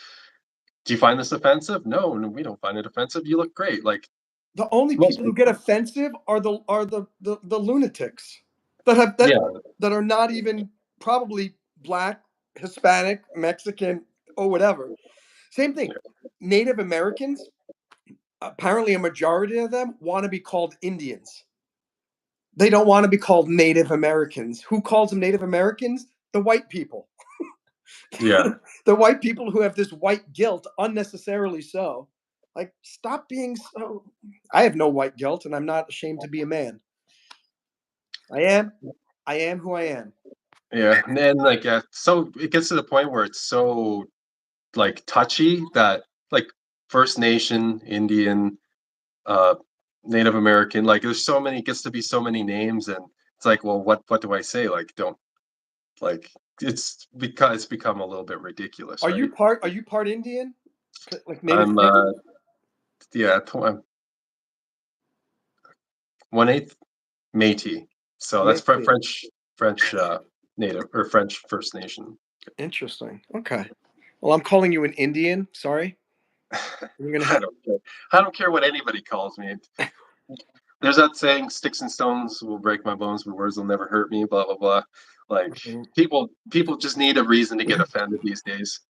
do you find this offensive? No, we don't find it offensive. You look great. Like The only most people who get people. offensive are the lunatics that have Yeah, that are not even probably black, Hispanic, Mexican, or whatever. Same thing. Native Americans, apparently a majority of them want to be called Indians. They don't want to be called Native Americans. Who calls them Native Americans? The white people. yeah, The white people who have this white guilt, unnecessarily so. Like, stop being so. I have no white guilt, and I'm not ashamed to be a man. I am. I am who I am. yeah. And then like, so it gets to the point where it's so like touchy that like First Nation, Indian, uh Native American, like there's so many, gets to be so many names, and it's like, well, what do I say? Like, don't, like, it's become a little bit ridiculous, right? Are you part Indian? Like Native I'm Canadian? yeah, I'm 1/8 Métis, so that's Maybe. French Native, or French First Nation. Interesting. Okay. Well, I'm calling you an Indian. Sorry. You're gonna I have. don't care. I don't care what anybody calls me. There's that saying, "Sticks and stones will break my bones, but words will never hurt me." Blah blah blah. Like, people just need a reason to get offended these days.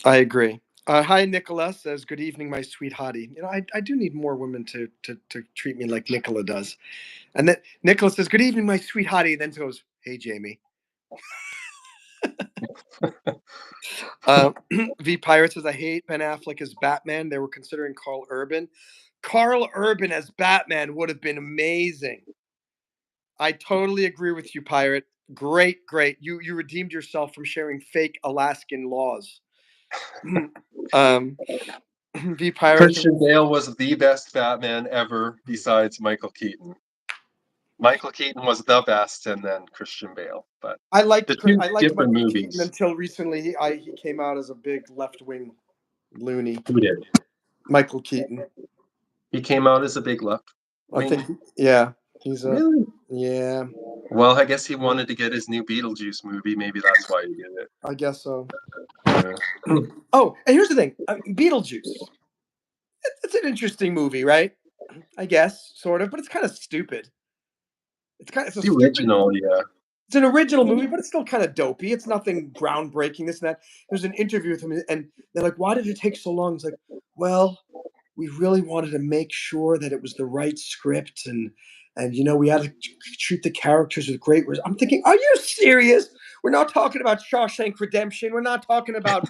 I agree. Hi, Nicola says, "Good evening, my sweet hottie." I do need more women to treat me like Nicola does. And then Nicola says, "Good evening, my sweet hottie." And then goes, "Hey, Jamie." V Pirate says, "I hate Ben Affleck as Batman. They were considering Carl Urban. Carl Urban as Batman would have been amazing." I totally agree with you, Pirate. Great, great. You redeemed yourself from sharing fake Alaskan laws. V Pirate says, Christian Bale was the best Batman ever, besides Michael Keaton. Michael Keaton was the best, and then Christian Bale. But the two I liked different Michael Keaton movies. until recently. He came out as a big left wing loony. Who did? Michael Keaton. He came out as a big left. I think, yeah, he's a, Really? yeah, Well, I guess he wanted to get his new Beetlejuice movie. Maybe that's why he did it. I guess so. Yeah. Oh, and here's the thing, Beetlejuice. It's an interesting movie, right? I guess, sort of, but it's kind of stupid. It's a The stupid. original, yeah. It's an original movie, but it's still kind of dopey. It's nothing groundbreaking. This and that. There's an interview with him, and they're like, "Why did it take so long?" He's like, "Well, we really wanted to make sure that it was the right script, and we had to treat the characters with great." I'm thinking, are you serious? We're not talking about Shawshank Redemption. We're not talking about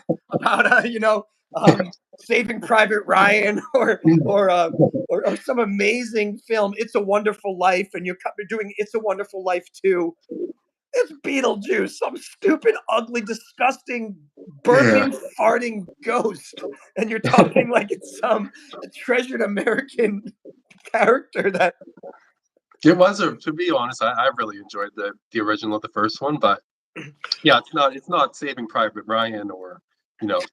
Saving Private Ryan or some amazing film. It's a Wonderful Life, and you're doing It's a Wonderful Life too. It's Beetlejuice, some stupid, ugly, disgusting, Yeah. burping, farting ghost, and you're talking like it's some treasured American character that. It was, to be honest, I really enjoyed the original, the first one, but yeah, it's not Saving Private Ryan or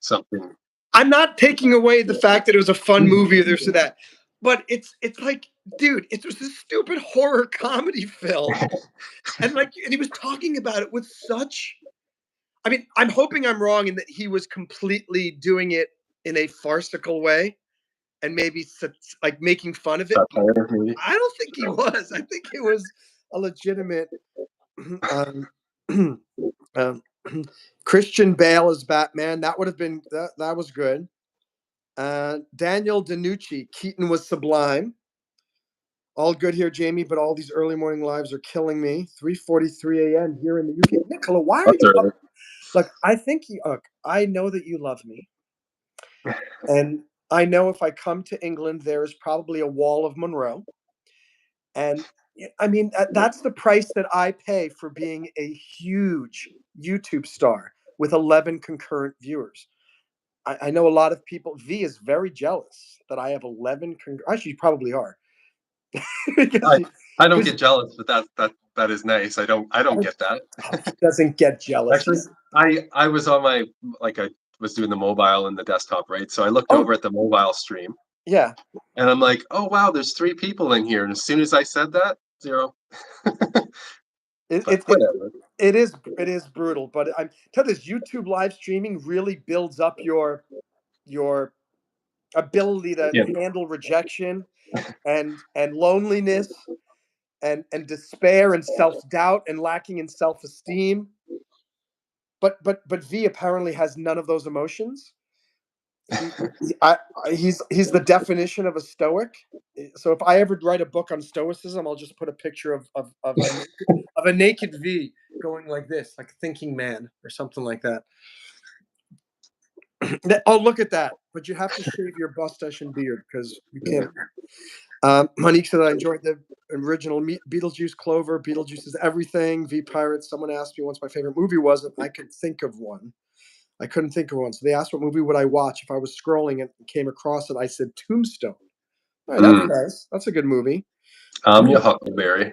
something. I'm not taking away the fact that it was a fun movie or this or that, but it's like, dude, it was a stupid horror comedy film, and he was talking about it with such. I mean, I'm hoping I'm wrong in that he was completely doing it in a farcical way and maybe like making fun of it. Satire, maybe. I don't think he was. I think it was a legitimate. Um, um, Christian Bale as Batman. That would have been that was good. Daniel DiNucci. Keaton was sublime. All good here, Jamie, but all these early morning lives are killing me. 3:43 a.m. here in the UK. Nicola, why are That's you early. up? Look, I think I know that you love me, and I know if I come to England, there is probably a wall of Monroe. And I mean, that's the price that I pay for being a huge YouTube star with 11 concurrent viewers. I know a lot of people. V is very jealous that I have 11. Actually, you probably are. because I she, I don't because get jealous, but that is nice. I don't get that. he doesn't get jealous. Actually, I was on my I was doing the mobile and the desktop, right? So I looked Oh over at the mobile stream yeah, and I'm like, oh wow, there's 3 people in here. And as soon as I said that, 0. it, But it, it, whatever. it is brutal. But I'm tell you this YouTube live streaming really builds up your ability to Yeah. handle rejection and loneliness and despair and self-doubt and lacking in self-esteem. But V apparently has none of those emotions. He's the definition of a stoic. So if I ever write a book on stoicism, I'll just put a picture of a naked V going like this, like thinking man or something like that. Oh, look at that! But you have to shave your mustache and beard because you can't. Monique said I enjoyed the original Beetlejuice. Clover. Beetlejuice is everything. V Pirates. Someone asked me once my favorite movie was, and I could think of one. I couldn't think of one. So they asked what movie would I watch if I was scrolling and came across it. I said Tombstone. All right, that's nice. That's a good movie. Your Huckleberry.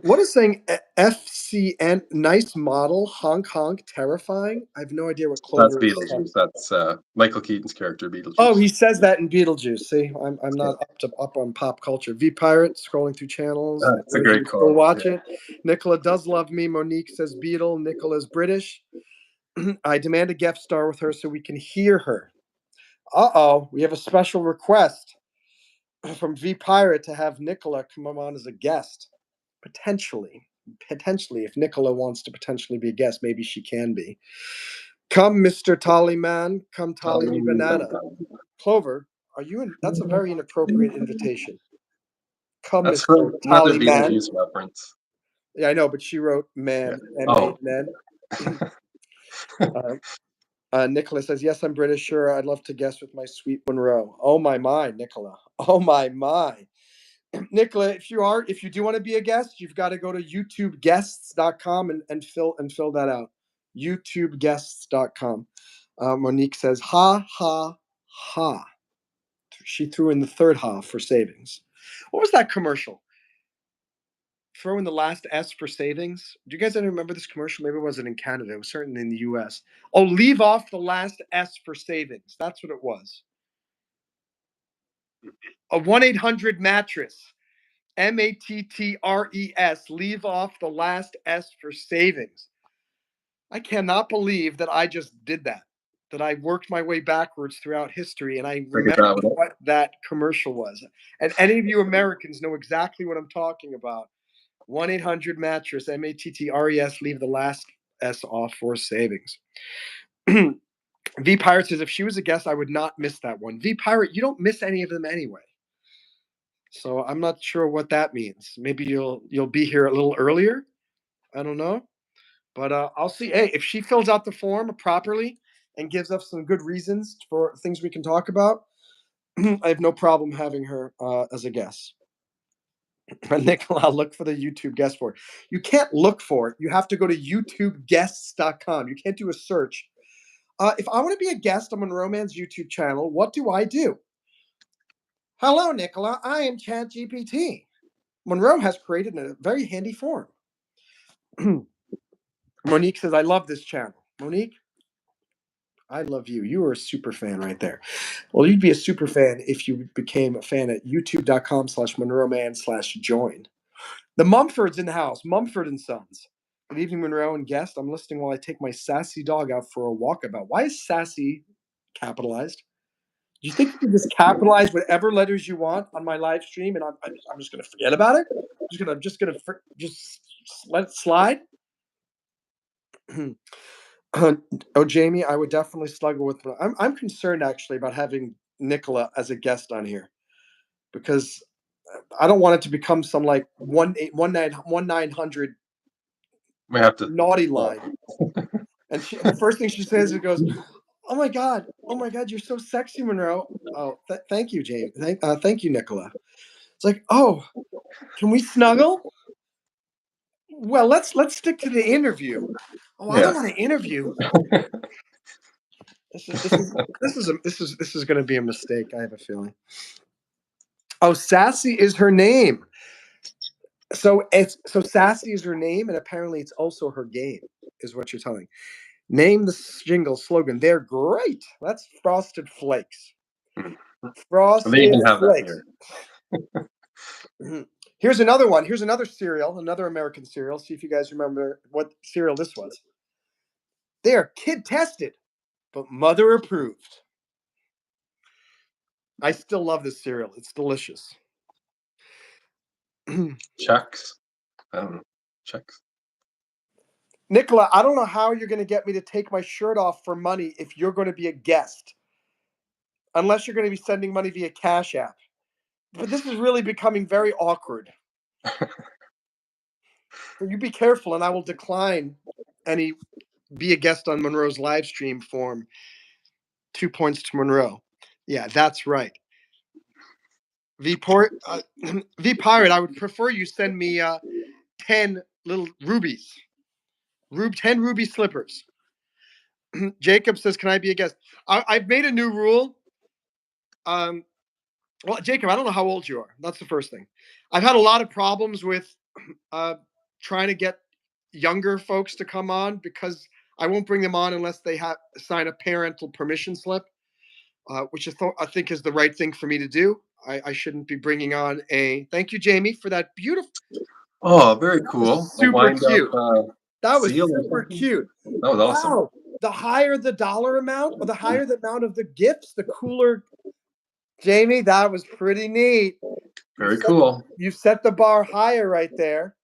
What is saying FCN? Nice model. Honk honk. Terrifying. I have no idea what That's Clover is. Beetlejuice. That's Michael Keaton's character, Oh, Beetlejuice. he says that in Beetlejuice. See, I'm Yeah. not up on pop culture. V Pirate scrolling through channels. It's a great Still quote. watch Yeah. it. Nicola does love me. Monique says Beetle. Nicola's British. I demand a guest star with her so we can hear her. We have a special request from V Pirate to have Nicola come on as a guest. Potentially, if Nicola wants to potentially be a guest, maybe she can be. Come, Mr. Tollyman. Come, Tolly me banana. Clover, are you in? That's a very inappropriate invitation. Come, That's Mr. another Tollyman. Beetlejuice reference. Yeah, I know, but she wrote Yeah. man, Oh, MANN. Nicola says, yes, I'm British. Sure, I'd love to guest with my sweet Monroe. Oh, my, Nicola. Oh, my. Nicola, if you do want to be a guest, you've got to go to youtubeguests.com and fill that out. youtubeguests.com. Monique says, ha, ha, ha. She threw in the third ha for savings. What was that commercial? Throw in the last S for savings. Do you guys ever remember this commercial? Maybe it wasn't in Canada. It was certainly in the US. Oh, leave off the last S for savings. That's what it was. A 1-800-mattress. MATTRES. Leave off the last S for savings. I cannot believe that I just did that. That I worked my way backwards throughout history, and I Figured remember that one out. what that commercial was. And any of you Americans know exactly what I'm talking about. 1-800-mattress. MATTRES. Leave the last S off for savings. V Pirate says if she was a guest, I would not miss that one. V Pirate, you don't miss any of them anyway. So I'm not sure what that means. Maybe you'll be here a little earlier. I don't know. But I'll see. Hey, if she fills out the form properly and gives us some good reasons for things we can talk about, I have no problem having her as a guest. Nicola, look for the YouTube guest for it. You can't look for it. You have to go to YouTubeguests.com. You can't do a search. If I want to be a guest on Monroe Mann's YouTube channel, what do I do? Hello, Nicola. I am ChatGPT. Monroe has created a very handy form. Monique says, I love this channel. Monique, I love you. You are a super fan right there. Well, you'd be a super fan if you became a fan at youtube.com/MonroeMann/join. The Mumfords in the house, Mumford and Sons. Good evening, Monroe and guest. I'm listening while I take my sassy dog out for a walkabout. Why is sassy capitalized? Do you think you can just capitalize whatever letters you want on my live stream, and I'm just going to forget about it? Just let it slide. Oh, Jamie, I would definitely struggle with. I'm concerned actually about having Nicola as a guest on here because I don't want it to become some like 1-900 We have to. naughty line. And the first thing she says is goes, oh my god, you're so sexy, Monroe. Oh, thank you, Jamie. Thank you, Nicola. It's like, oh, can we snuggle? Well, let's stick to the interview. Oh, I don't want to interview. This is going to be a mistake. I have a feeling. Oh, Sassy is her name. So Sassy is her name, and apparently it's also her game, is what you're telling. Name the jingle slogan. They're great. That's Frosted Flakes. Frosted They even have that Flakes. here. Here's another one. Here's another cereal, another American cereal. See if you guys remember what cereal this was. They are kid tested, but mother approved. I still love this cereal. It's delicious. Chucks. I don't know. Chucks. Nicola, I don't know how you're going to get me to take my shirt off for money if you're going to be a guest. Unless you're going to be sending money via Cash App. But this is really becoming very awkward. So you be careful, and I will decline any be a guest on Monroe's live stream form. 2 points to Monroe. Yeah, that's right. V Pirate, I would prefer you send me 10 little rubies. 10 ruby slippers. Jacob says, can I be a guest? I've made a new rule. Well, Jacob, I don't know how old you are. That's the first thing. I've had a lot of problems with trying to get younger folks to come on because I won't bring them on unless they sign a parental permission slip, which I think is the right thing for me to do. I shouldn't be bringing on thank you, Jamie, for that beautiful. Oh, very cool. Super cute. That was seal super cute. That was awesome. Wow. The higher the dollar amount or the higher the amount of the gifts, the cooler. Jamie, that was pretty neat. Very cool. You set the bar higher right there.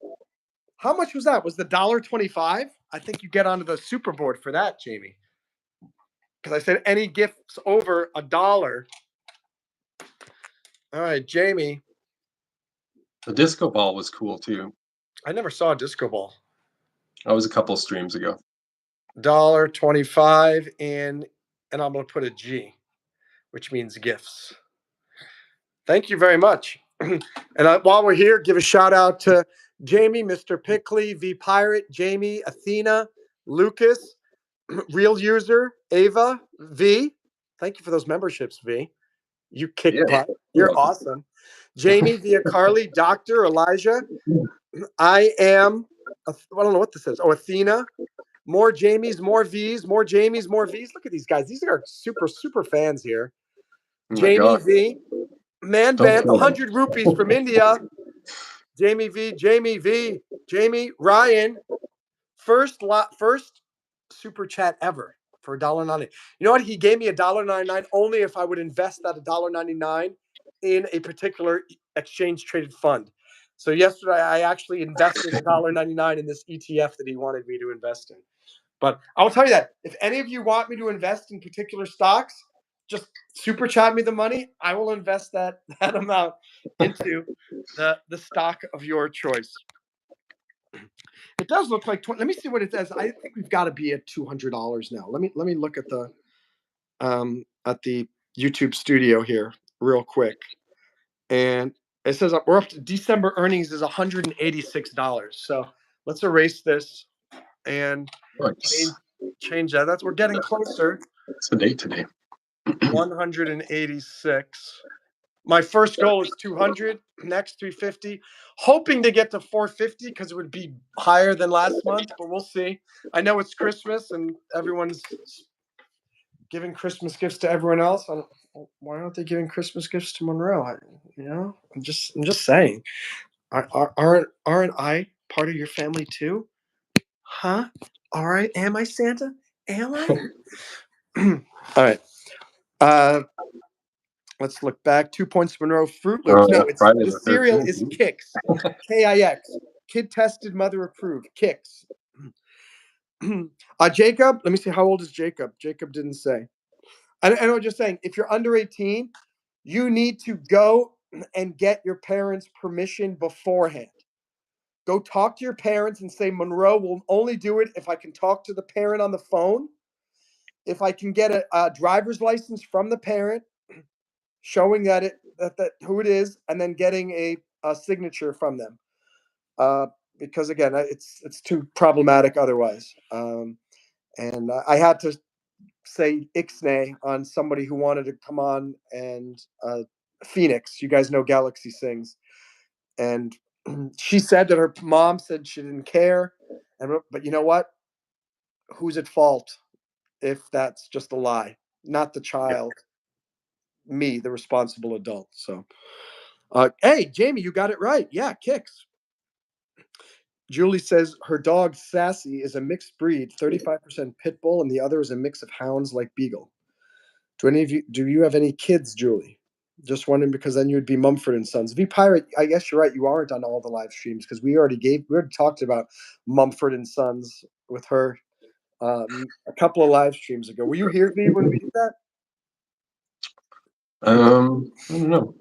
How much was that? Was the $1.25? I think you get onto the super board for that, Jamie. Because I said any gifts over $1. All right, Jamie. The disco ball was cool too. I never saw a disco ball. That was a couple streams ago. $1.25 and I'm going to put a G, which means gifts. Thank you very much. And while we're here, give a shout out to Jamie, Mr. Pickley, V Pirate, Jamie, Athena, Lucas, Real User, Ava, V. Thank you for those memberships, V. You kick butt. You're awesome. Jamie, Via Carly, Dr. Elijah. I don't know what this is. Oh, Athena. More Jamies, more Vs, more Jamies, more Vs. Look at these guys. These are super, super fans here. Jamie V. Man Don't Van, kill them. 100 rupees from India. Jamie V, Ryan. First super chat ever for $1.90. You know what? He gave me $1.99 only if I would invest that $1.99 in a particular exchange traded fund. So yesterday I actually invested $1.99 in this ETF that he wanted me to invest in. But I'll tell you that if any of you want me to invest in particular stocks, just super chat me the money. I will invest that amount into the stock of your choice. It does look like 20. Let me see what it says. I think we've got to be at $200 now. Let me look at the YouTube studio here real quick, and it says we're up to December earnings is $186. So let's erase this and change that. We're getting closer. It's the date today. 186. My first goal is 200. Next 350. Hoping to get to 450 because it would be higher than last month, but we'll see. I know it's Christmas and everyone's giving Christmas gifts to everyone else. Why aren't they giving Christmas gifts to Monroe? I'm just saying. Aren't I part of your family too? Huh? All right. Am I Santa? Am I? All right. Let's look back. 2 points for Monroe. Fruit Loops. No, it's Friday the the cereal 13th. is Kix. Kix. Kid tested, mother approved. Kix. Jacob. Let me see. How old is Jacob? Jacob didn't say. I know. Just saying. If you're under 18, you need to go and get your parents' permission beforehand. Go talk to your parents and say, Monroe will only do it if I can talk to the parent on the phone. If I can get a driver's license from the parent, showing that who it is, and then getting a signature from them. Because again, it's too problematic otherwise. And I had to say ixnay on somebody who wanted to come on and Phoenix. You guys know Galaxy Sings, and she said that her mom said she didn't care, but you know what? Who's at fault if that's just a lie? Not the child. Me, the responsible adult. So. Hey, Jamie, you got it right. Yeah, Kix. Julie says her dog Sassy is a mixed breed, 35% pit bull, and the other is a mix of hounds like Beagle. Do you have any kids, Julie? Just wondering because then you'd be Mumford and Sons. V Pirate, I guess you're right. You aren't on all the live streams because we already talked about Mumford and Sons with her a couple of live streams ago. Were you here, V, when we did that? I don't know.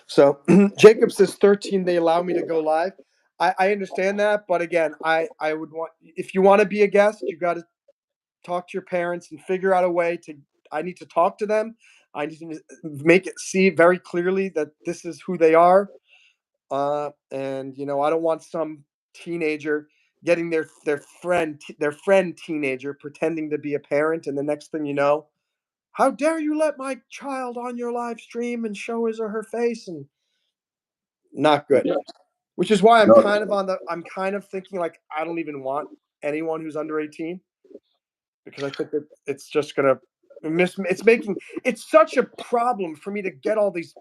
So Jacob says 13, they allow me to go live. I understand that, but again, I would want, if you want to be a guest, you got to talk to your parents and figure out a way to, I need to talk to them. I need to make it see very clearly that this is who they are. And I don't want some teenager getting their friend teenager pretending to be a parent. And the next thing you know, how dare you let my child on your live stream and show his or her face, and not good. Yeah. Which is why I'm No. I'm kind of thinking like I don't even want anyone who's under 18 because I think that it's just gonna it's such a problem for me to get all these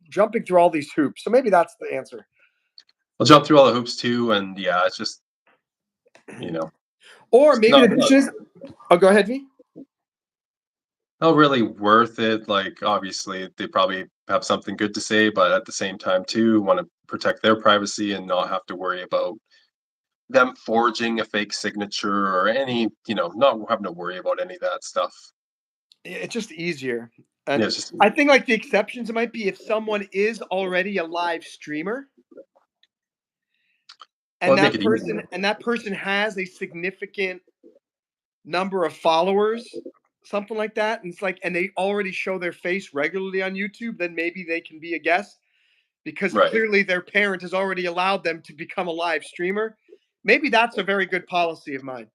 jumping through all these hoops. So maybe that's the answer. I'll jump through all the hoops too, and yeah, it's just Or maybe the not, question is, oh, go ahead, V. not really worth it. Like obviously they probably have something good to say, but at the same time too, want to protect their privacy and not have to worry about them forging a fake signature or any, not having to worry about any of that stuff. It's just easier. And Yeah, it's just, I think like the exceptions might be if someone is already a live streamer and well, make it easier. that person has a significant number of followers, something like that, and it's like, and they already show their face regularly on YouTube, then maybe they can be a guest because Right. clearly their parent has already allowed them to become a live streamer. Maybe that's a very good policy of mine.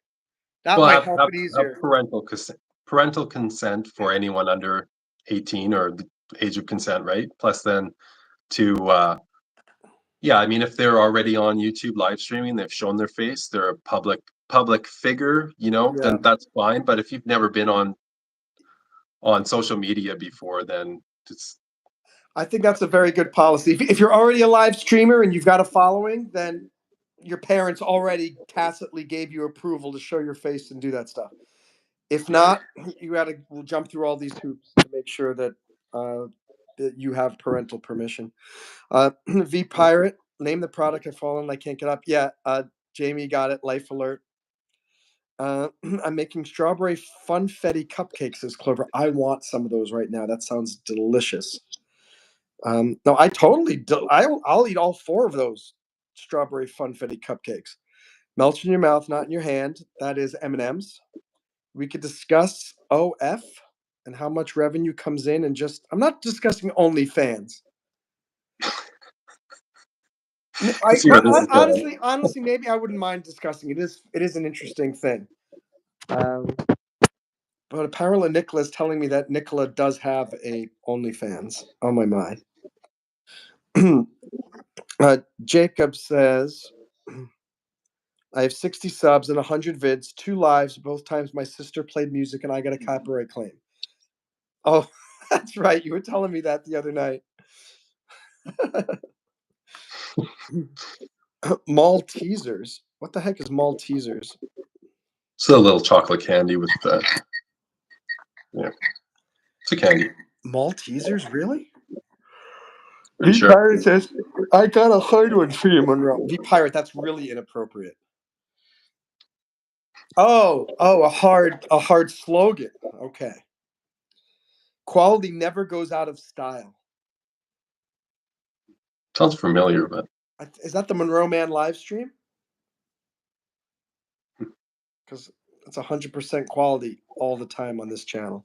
That Well, might have, help have, it have easier. parental consent for anyone under 18 or the age of consent, right? Plus then to yeah, I mean, if they're already on YouTube live streaming, they've shown their face, they're a public figure, Yeah. then that's fine. But if you've never been on social media before, then it's I think that's a very good policy. If you're already a live streamer and you've got a following, then your parents already tacitly gave you approval to show your face and do that stuff. If not, you got to jump through all these hoops to make sure that that you have parental permission. V Pirate, name the product I've fallen. I can't get up. Yeah, Jamie got it. Life alert. I'm making strawberry funfetti cupcakes, says Clover. I want some of those right now. That sounds delicious. No, I totally do. I'll eat all 4 of those strawberry funfetti cupcakes. Melts in your mouth, not in your hand. That is M&M's. We could discuss OF and how much revenue comes in, and just I'm not discussing OnlyFans. Honestly, maybe I wouldn't mind discussing it. It is an interesting thing. But apparently Nicola is telling me that Nicola does have a OnlyFans. Oh my mind. Jacob says, I have 60 subs and 100 vids, 2 lives. Both times my sister played music and I got a copyright claim. Oh, that's right. You were telling me that the other night. Maltesers. What the heck is Maltesers? It's a little chocolate candy with yeah. It's a candy. Maltesers, really? Pretty V sure. Pirate says, I got a hard one for you, Monroe. V Pirate, that's really inappropriate. Oh, a hard slogan. Okay. Quality never goes out of style. Sounds familiar, but Is that the Monroe Mann live stream? Because it's 100% quality all the time on this channel.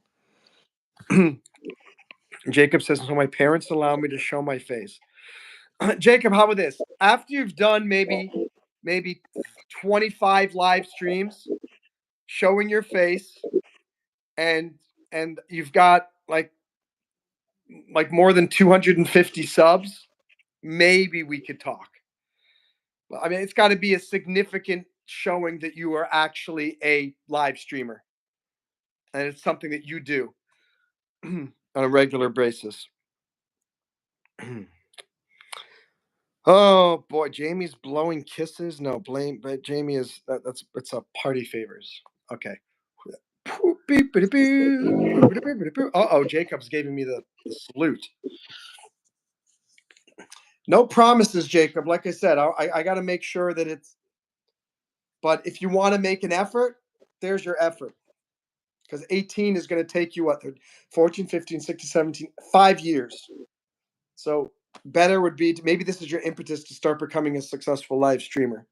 Jacob says, so my parents allow me to show my face. Jacob, how about this? After you've done maybe 25 live streams showing your face, and you've got like more than 250 subs, maybe we could talk. I mean, it's got to be a significant showing that you are actually a live streamer, and it's something that you do on a regular basis. Oh boy, Jamie's blowing kisses. No, but Jamie is it's a party favors. Okay. Uh-oh, Jacob's giving me the salute. No promises, Jacob. Like I said, I got to make sure that it's. But if you want to make an effort, there's your effort. Because 18 is going to take you, 14, 15, 16, 17, 5 years. So better would be maybe this is your impetus to start becoming a successful live streamer.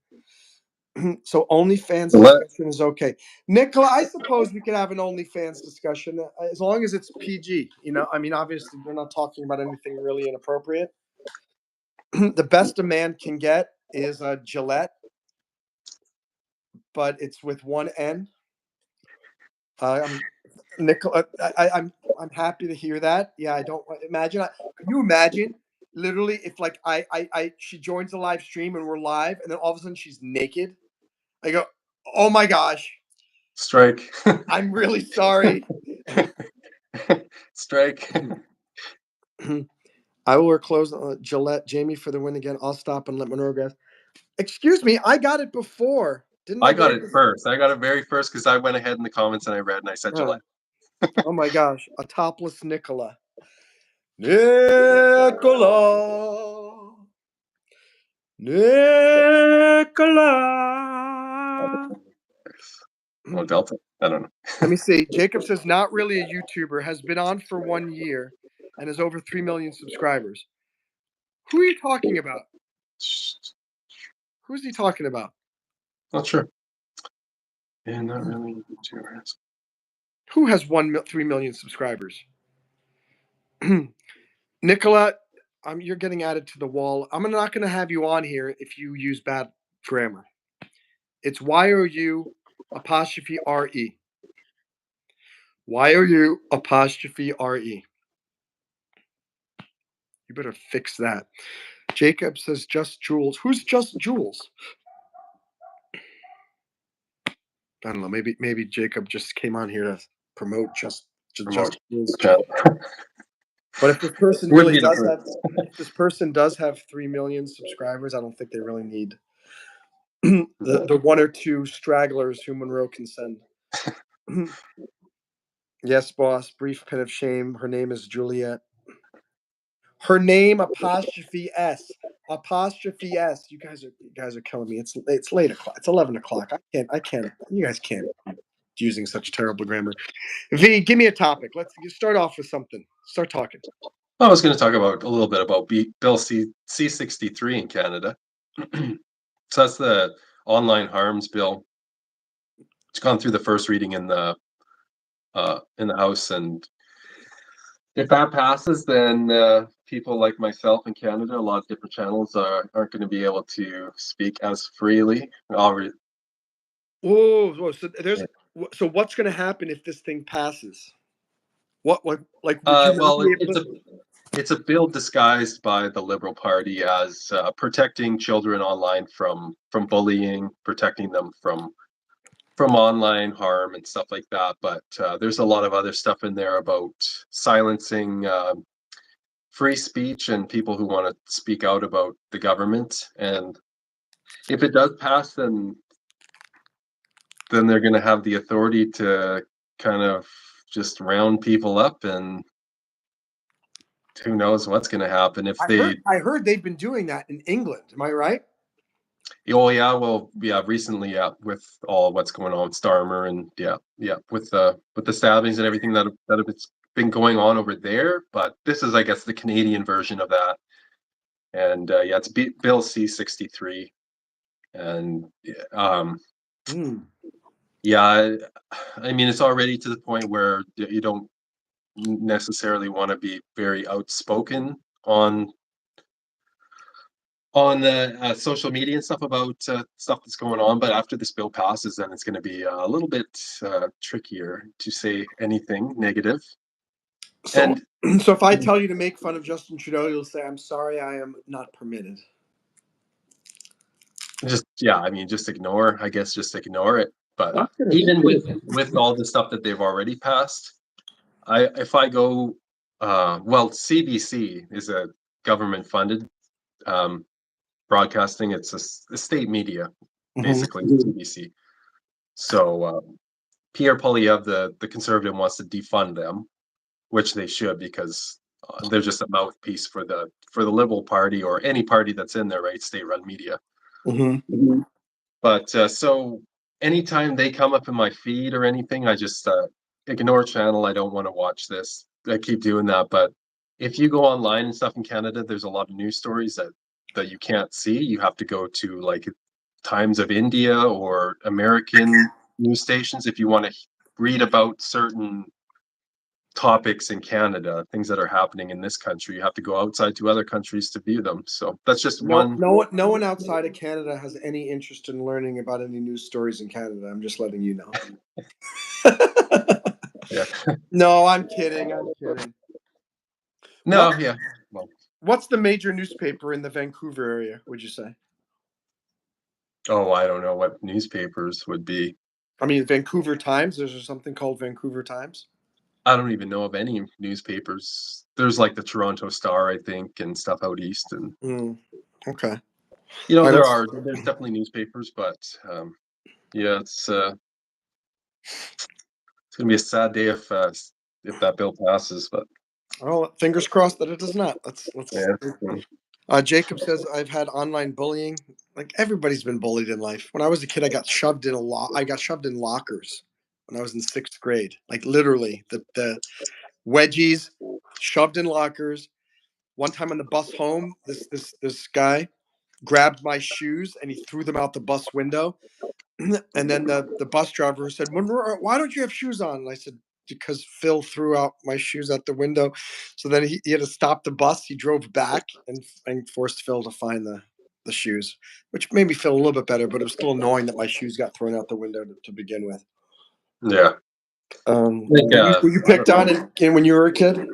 So OnlyFans discussion is okay. Nicola, I suppose we could have an OnlyFans discussion as long as it's PG. I mean, obviously we're not talking about anything really inappropriate. The best a man can get is a Gillette, but it's with one N. Nicola, I'm happy to hear that. Yeah, I don't imagine. Can you imagine? Literally, if like she joins the live stream and we're live, and then all of a sudden she's naked. I go, oh my gosh. Strike. I'm really sorry. Strike. I will close Gillette. Jamie for the win again. I'll stop and let Monroe guess. Excuse me, I got it before. Didn't I got it first. I got it very first because I went ahead in the comments and I read and I said Gillette. Oh my gosh, a topless Nicola. Nicola. Oh, Delta. I don't know. Let me see. Jacob says not really a YouTuber, has been on for 1 year, and has over 3 million subscribers. Who are you talking about? Who's he talking about? Not sure. Yeah, not really YouTubers. Who has 3 million subscribers? Nicola, you're getting added to the wall. I'm not going to have you on here if you use bad grammar. It's YOU apostrophe RE. YOU apostrophe RE. You better fix that. Jacob says Just Jules. Who's Just Jules? I don't know. Maybe Jacob just came on here to promote Just Jules. But if this person Would really be the does first. have, if this person does have 3 million subscribers, I don't think they really need the one or two stragglers who Monroe can send. Yes, boss. Brief pit of shame. Her name is Juliet. Her name apostrophe S. Apostrophe S. You guys are killing me. It's late o'clock. It's 11 o'clock. I can't. You guys can't be using such terrible grammar. V, give me a topic. Let's start off with something. Start talking. I was going to talk about a little bit about Bill C-63 in Canada. So that's the online harms bill. It's gone through the first reading in the House, and if that passes, then people like myself in Canada, a lot of different channels aren't going to be able to speak as freely. Whoa, so what's going to happen if this thing passes? What like would you not Well, be able to? it's a bill disguised by the Liberal Party as protecting children online from bullying, protecting them from online harm and stuff like that. But there's a lot of other stuff in there about silencing free speech and people who want to speak out about the government. And if it does pass, then they're going to have the authority to kind of just round people up, and who knows what's going to happen if they. I heard they've been doing that in England. Am I right? Oh yeah, well yeah, recently with all what's going on with Starmer and with the stabbings and everything that have been going on over there. But this is, I guess, the Canadian version of that. And it's Bill C-63, and yeah, I mean, it's already to the point where you don't necessarily want to be very outspoken on the social media and stuff about stuff that's going on. But after this bill passes, then it's going to be a little bit trickier to say anything negative. So, so if I tell you to make fun of Justin Trudeau, you'll say, "I'm sorry, I am not permitted." I mean, just ignore. I guess just ignore it. But even with all the stuff that they've already passed, if I go, well, CBC is a government-funded broadcasting. It's a state media, basically, CBC. So Pierre Poilievre, the conservative, wants to defund them, which they should, because they're just a mouthpiece for the Liberal Party or any party that's in there, right? State-run media. But so anytime they come up in my feed or anything, I just ignore channel. I don't want to watch this. I keep doing that. But if you go online and stuff in Canada, there's a lot of news stories that you can't see. You have to go to like Times of India or American news stations if you want to read about certain topics in Canada, things that are happening in this country. You have to go outside to other countries to view them. So that's just one. No one outside of Canada has any interest in learning about any news stories in Canada. I'm just letting you know. Yeah. No, I'm kidding. I'm kidding. No, yeah. Well, What's the major newspaper in the Vancouver area, would you say? oh, I don't know what newspapers would be. I mean, Vancouver Times. There's something called Vancouver Times. I don't even know of any newspapers. There's like the Toronto Star, I think, and stuff out east. And Okay. there's definitely newspapers, but yeah, it's gonna be a sad day if that bill passes. But well, fingers crossed that it does not. Let's. yeah. Jacob says, "I've had online bullying. Like everybody's been bullied in life. When I was a kid, I got shoved in lockers when I was in 6th grade. Like literally, the wedgies shoved in lockers. One time on the bus home, this guy grabbed my shoes and he threw them out the bus window. And then the bus driver said, "Why don't you have shoes on?" And I said, "Because Phil threw out my shoes out the window." So then he had to stop the bus. He drove back and forced Phil to find the shoes, which made me feel a little bit better, but it was still annoying that my shoes got thrown out the window to begin with. Yeah. Were you picked on when you were a kid?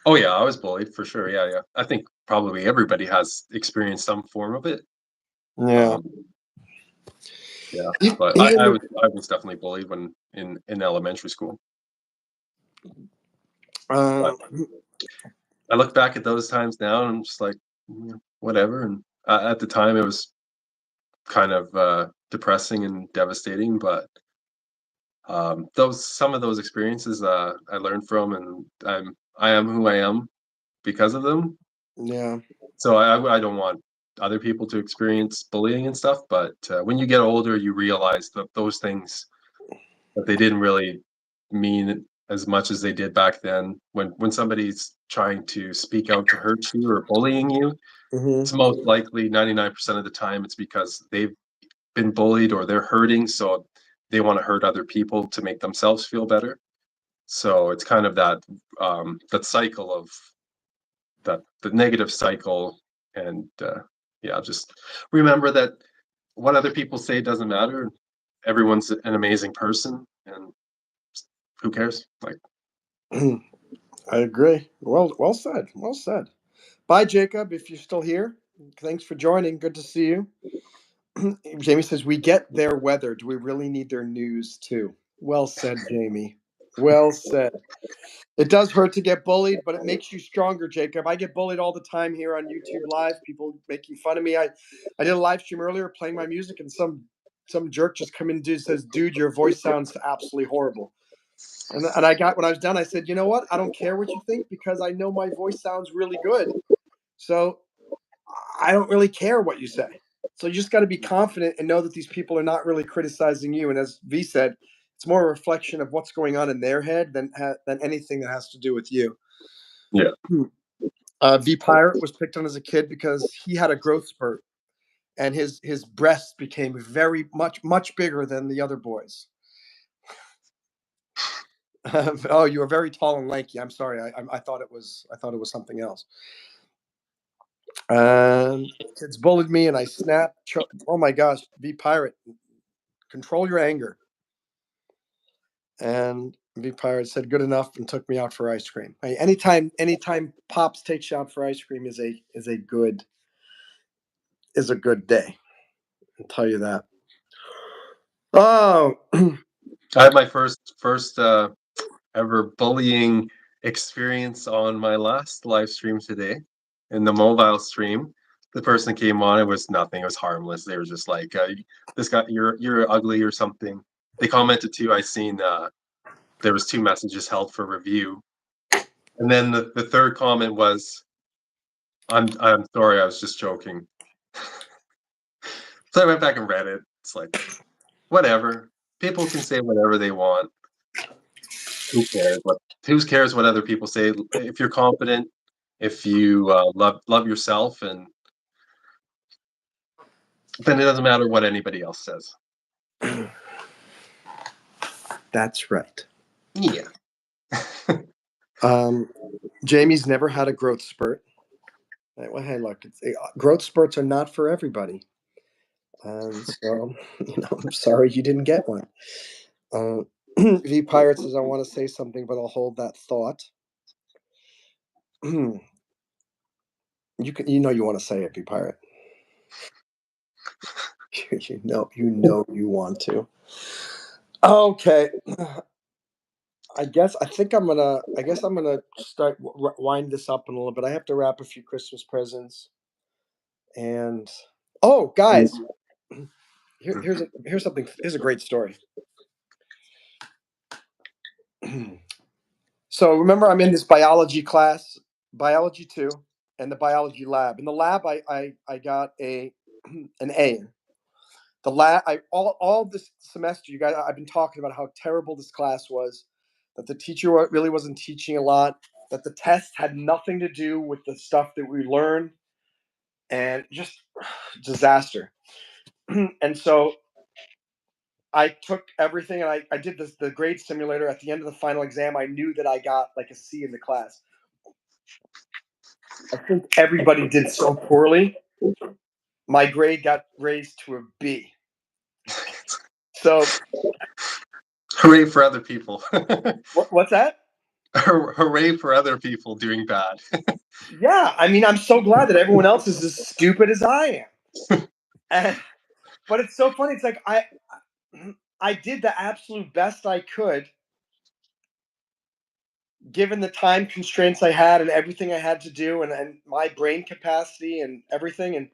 Oh yeah, I was bullied for sure. Yeah. I think probably everybody has experienced some form of it. Yeah. Yeah, but I was definitely bullied when in elementary school. I look back at those times now and I'm just like, whatever. And at the time, it was kind of depressing and devastating, but some of those experiences I learned from, and I am who I am because of them. Yeah. So I don't want other people to experience bullying and stuff, but when you get older, you realize that those things, that they didn't really mean as much as they did back then. When somebody's trying to speak out to hurt you or bullying you, it's most likely 99% of the time it's because they've been bullied or they're hurting, so they want to hurt other people to make themselves feel better. So it's kind of that cycle of the negative cycle, and yeah, just remember that what other people say doesn't matter. Everyone's an amazing person, and who cares? Like, I agree. Well said. Well said. Bye, Jacob. If you're still here, thanks for joining. Good to see you. Jamie says, "We get their weather. Do we really need their news too?" Well said, Jamie. Well said. It does hurt to get bullied, but it makes you stronger, Jacob. I get bullied all the time here on YouTube Live. People making fun of me. I did a live stream earlier playing my music, and some jerk just come in and says, "Dude, your voice sounds absolutely horrible." And I got when I was done, I said, "You know what? I don't care what you think because I know my voice sounds really good. So I don't really care what you say." So you just got to be confident and know that these people are not really criticizing you. And as V said, it's more a reflection of what's going on in their head than anything that has to do with you. yeah. V Pirate was picked on as a kid because he had a growth spurt, and his breasts became very much bigger than the other boys. Oh, you are very tall and lanky. I'm sorry. I thought it was something else. Kids bullied me, and I snapped. Oh my gosh, V Pirate, control your anger. And V Pirate said, "Good enough," and took me out for ice cream. Hey, anytime Pops takes you out for ice cream is a good day. I'll tell you that. Oh, I had my first ever bullying experience on my last live stream today in the mobile stream. The person came on, it was nothing, it was harmless. They were just like, this guy, you're ugly or something. They commented too, I seen there was 2 messages held for review. And then the third comment was, I'm sorry, I was just joking. So I went back and read it. It's like, whatever. People can say whatever they want. Who cares what other people say? If you're confident, if you love yourself, and then it doesn't matter what anybody else says. that's right. Yeah. Jamie's never had a growth spurt. Well, hey, look, growth spurts are not for everybody, and so I'm sorry you didn't get one. V Pirate says, "I want to say something, but I'll hold that thought." You you want to say it, V Pirate. you you want to. Okay. I guess I'm gonna start wind this up in a little bit. I have to wrap a few Christmas presents, and oh, guys, here's something. Here's a great story. So remember, I'm in this biology class, biology 2, and the biology lab. In the lab, I got an A. The lab, all this semester, you guys, I've been talking about how terrible this class was, that the teacher really wasn't teaching a lot, that the test had nothing to do with the stuff that we learned, and just disaster. And so I took everything and I did the grade simulator. At the end of the final exam, I knew that I got like a C in the class. I think everybody did so poorly. My grade got raised to a B. So Hooray for other people. what's that? Hooray for other people doing bad. Yeah, I mean, I'm so glad that everyone else is as stupid as I am. But it's so funny. It's like I did the absolute best I could given the time constraints I had and everything I had to do, and my brain capacity and everything, and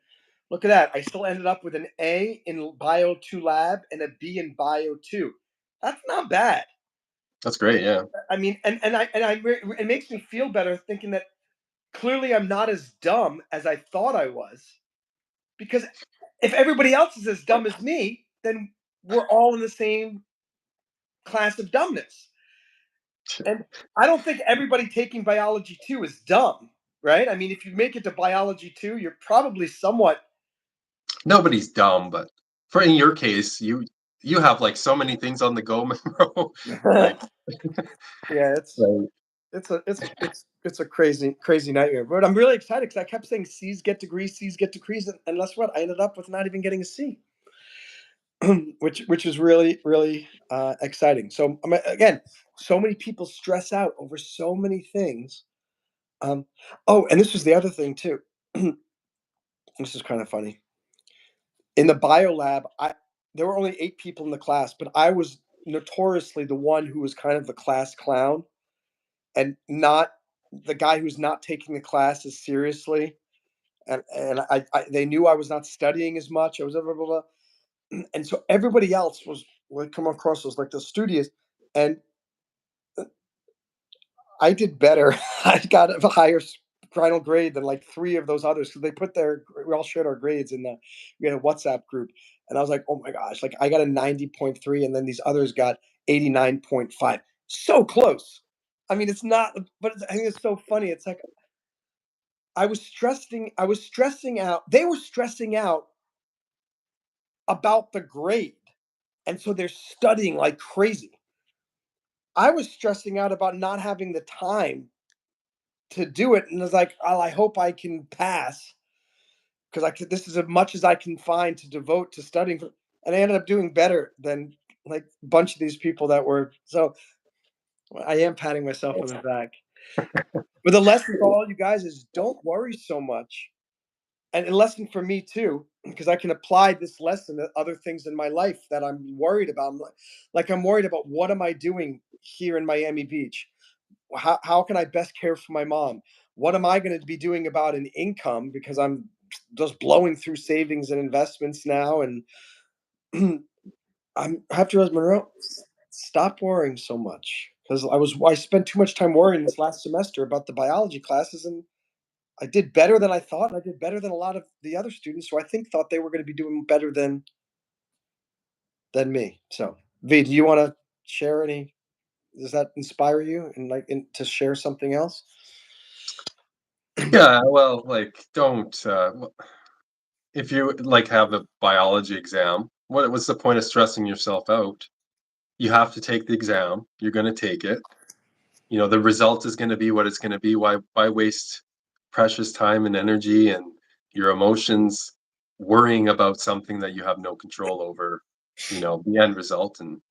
look at that, I still ended up with an A in Bio 2 lab and a B in Bio 2. That's not bad. That's great. Yeah. I mean, it makes me feel better thinking that clearly I'm not as dumb as I thought I was, because if everybody else is as dumb as me, then we're all in the same class of dumbness. And I don't think everybody taking biology 2 is dumb, right? I mean, if you make it to biology 2, you're probably somewhat. Nobody's dumb, but in your case, you have like so many things on the go, Monroe. Like, Yeah, right. it's a crazy nightmare. But I'm really excited because I kept saying C's get degrees, and guess what? I ended up with not even getting a C, which is really exciting. So again, so many people stress out over so many things. Oh, and this was the other thing too. This is kind of funny. In the bio lab, there were only 8 people in the class, but I was notoriously the one who was kind of the class clown, and not the guy who's not taking the class as seriously. And they knew I was not studying as much. I was blah, blah, blah, blah. And so everybody else was would come across as like the studious, and I did better. I got a higher final grade than like 3 of those others, because they put we all shared our grades in we had a WhatsApp group, and I was like, oh my gosh, like I got a 90.3, and then these others got 89.5. So close. I mean, it's not, but I think it's so funny. It's like I was stressing out. They were stressing out about the grade, and so they're studying like crazy. I was stressing out about not having the time to do it, and I was like, oh, I hope I can pass, because this is as much as I can find to devote to studying for, and I ended up doing better than like a bunch of these people that were. So I am patting myself on the back. But the lesson for all you guys is don't worry so much. And a lesson for me too, because I can apply this lesson to other things in my life that I'm worried about. I'm worried about, what am I doing here in Miami Beach? How can I best care for my mom? What am I going to be doing about an income? Because I'm just blowing through savings and investments now. And I have to realize, Monroe, stop worrying so much, because I spent too much time worrying this last semester about the biology classes, and I did better than I thought, and I did better than a lot of the other students who I think thought they were going to be doing better than me. So, V, do you want to share any? Does that inspire you, and to share something else? Yeah. Well, like, don't if you like have a biology exam, what's the point of stressing yourself out? You have to take the exam. You're going to take it. The result is going to be what it's going to be. Why waste precious time and energy and your emotions worrying about something that you have no control over? The end result. And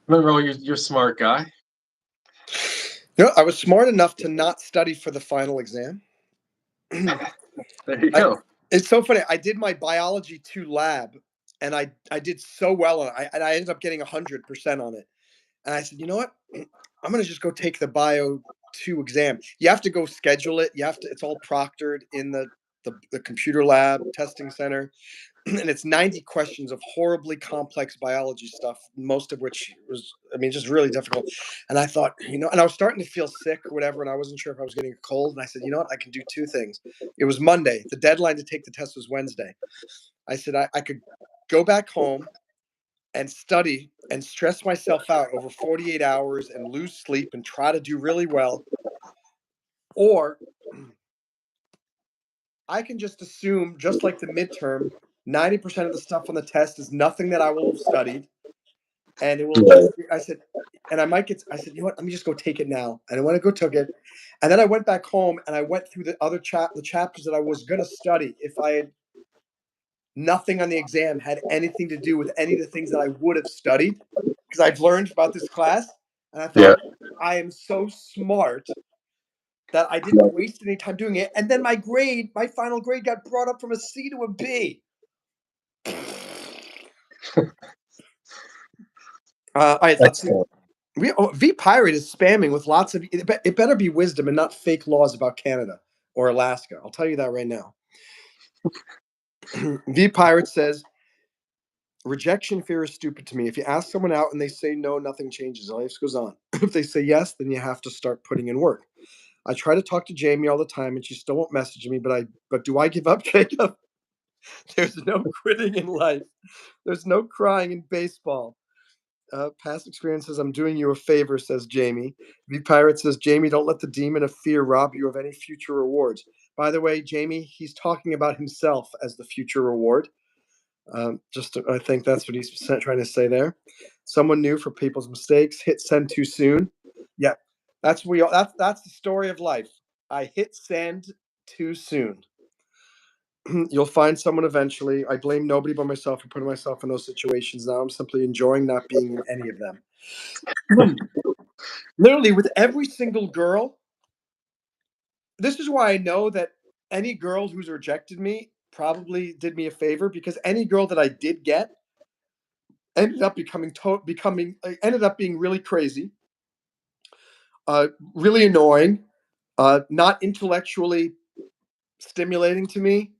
Monroe, you're a smart guy. I was smart enough to not study for the final exam. There you go. It's so funny. I did my biology 2 lab, and I did so well on it. And I ended up getting 100% on it. And I said, you know what? I'm going to just go take the bio 2 exam. You have to go schedule it. It's all proctored in the computer lab testing center. And it's 90 questions of horribly complex biology stuff, most of which was, I mean, just really difficult. And I thought, and I was starting to feel sick or whatever, and I wasn't sure if I was getting a cold. And I said, you know what? I can do 2 things. It was Monday. The deadline to take the test was Wednesday. I said, I could go back home and study and stress myself out over 48 hours and lose sleep and try to do really well. Or I can just assume, just like the midterm, 90% of the stuff on the test is nothing that I will have studied. And it will just, I said, and I said, you know what, let me just go take it now. And I went to go took it. And then I went back home and I went through the chapters that I was going to study if I had nothing on the exam had anything to do with any of the things that I would have studied, because I've learned about this class. And I thought, I am so smart that I didn't waste any time doing it. And then my final grade got brought up from a C to a B. All right, let's see. V Pirate is spamming with lots of. It better be wisdom and not fake laws about Canada or Alaska. I'll tell you that right now. V Pirate says, rejection fear is stupid to me. If you ask someone out and they say no, nothing changes. Life goes on. If they say yes, then you have to start putting in work. I try to talk to Jamie all the time, and she still won't message me. But do I give up, Jacob? There's no quitting in life. There's no crying in baseball. Past experiences, I'm doing you a favor, says Jamie. V Pirate says, Jamie, don't let the demon of fear rob you of any future rewards. By the way, Jamie, he's talking about himself as the future reward. I think that's what he's trying to say there. Someone new for people's mistakes. Hit send too soon. Yeah, that's the story of life. I hit send too soon. You'll find someone eventually. I blame nobody but myself for putting myself in those situations. Now I'm simply enjoying not being in any of them. Literally, with every single girl. This is why I know that any girl who's rejected me probably did me a favor, because any girl that I did get ended up ended up being really crazy, really annoying, not intellectually stimulating to me,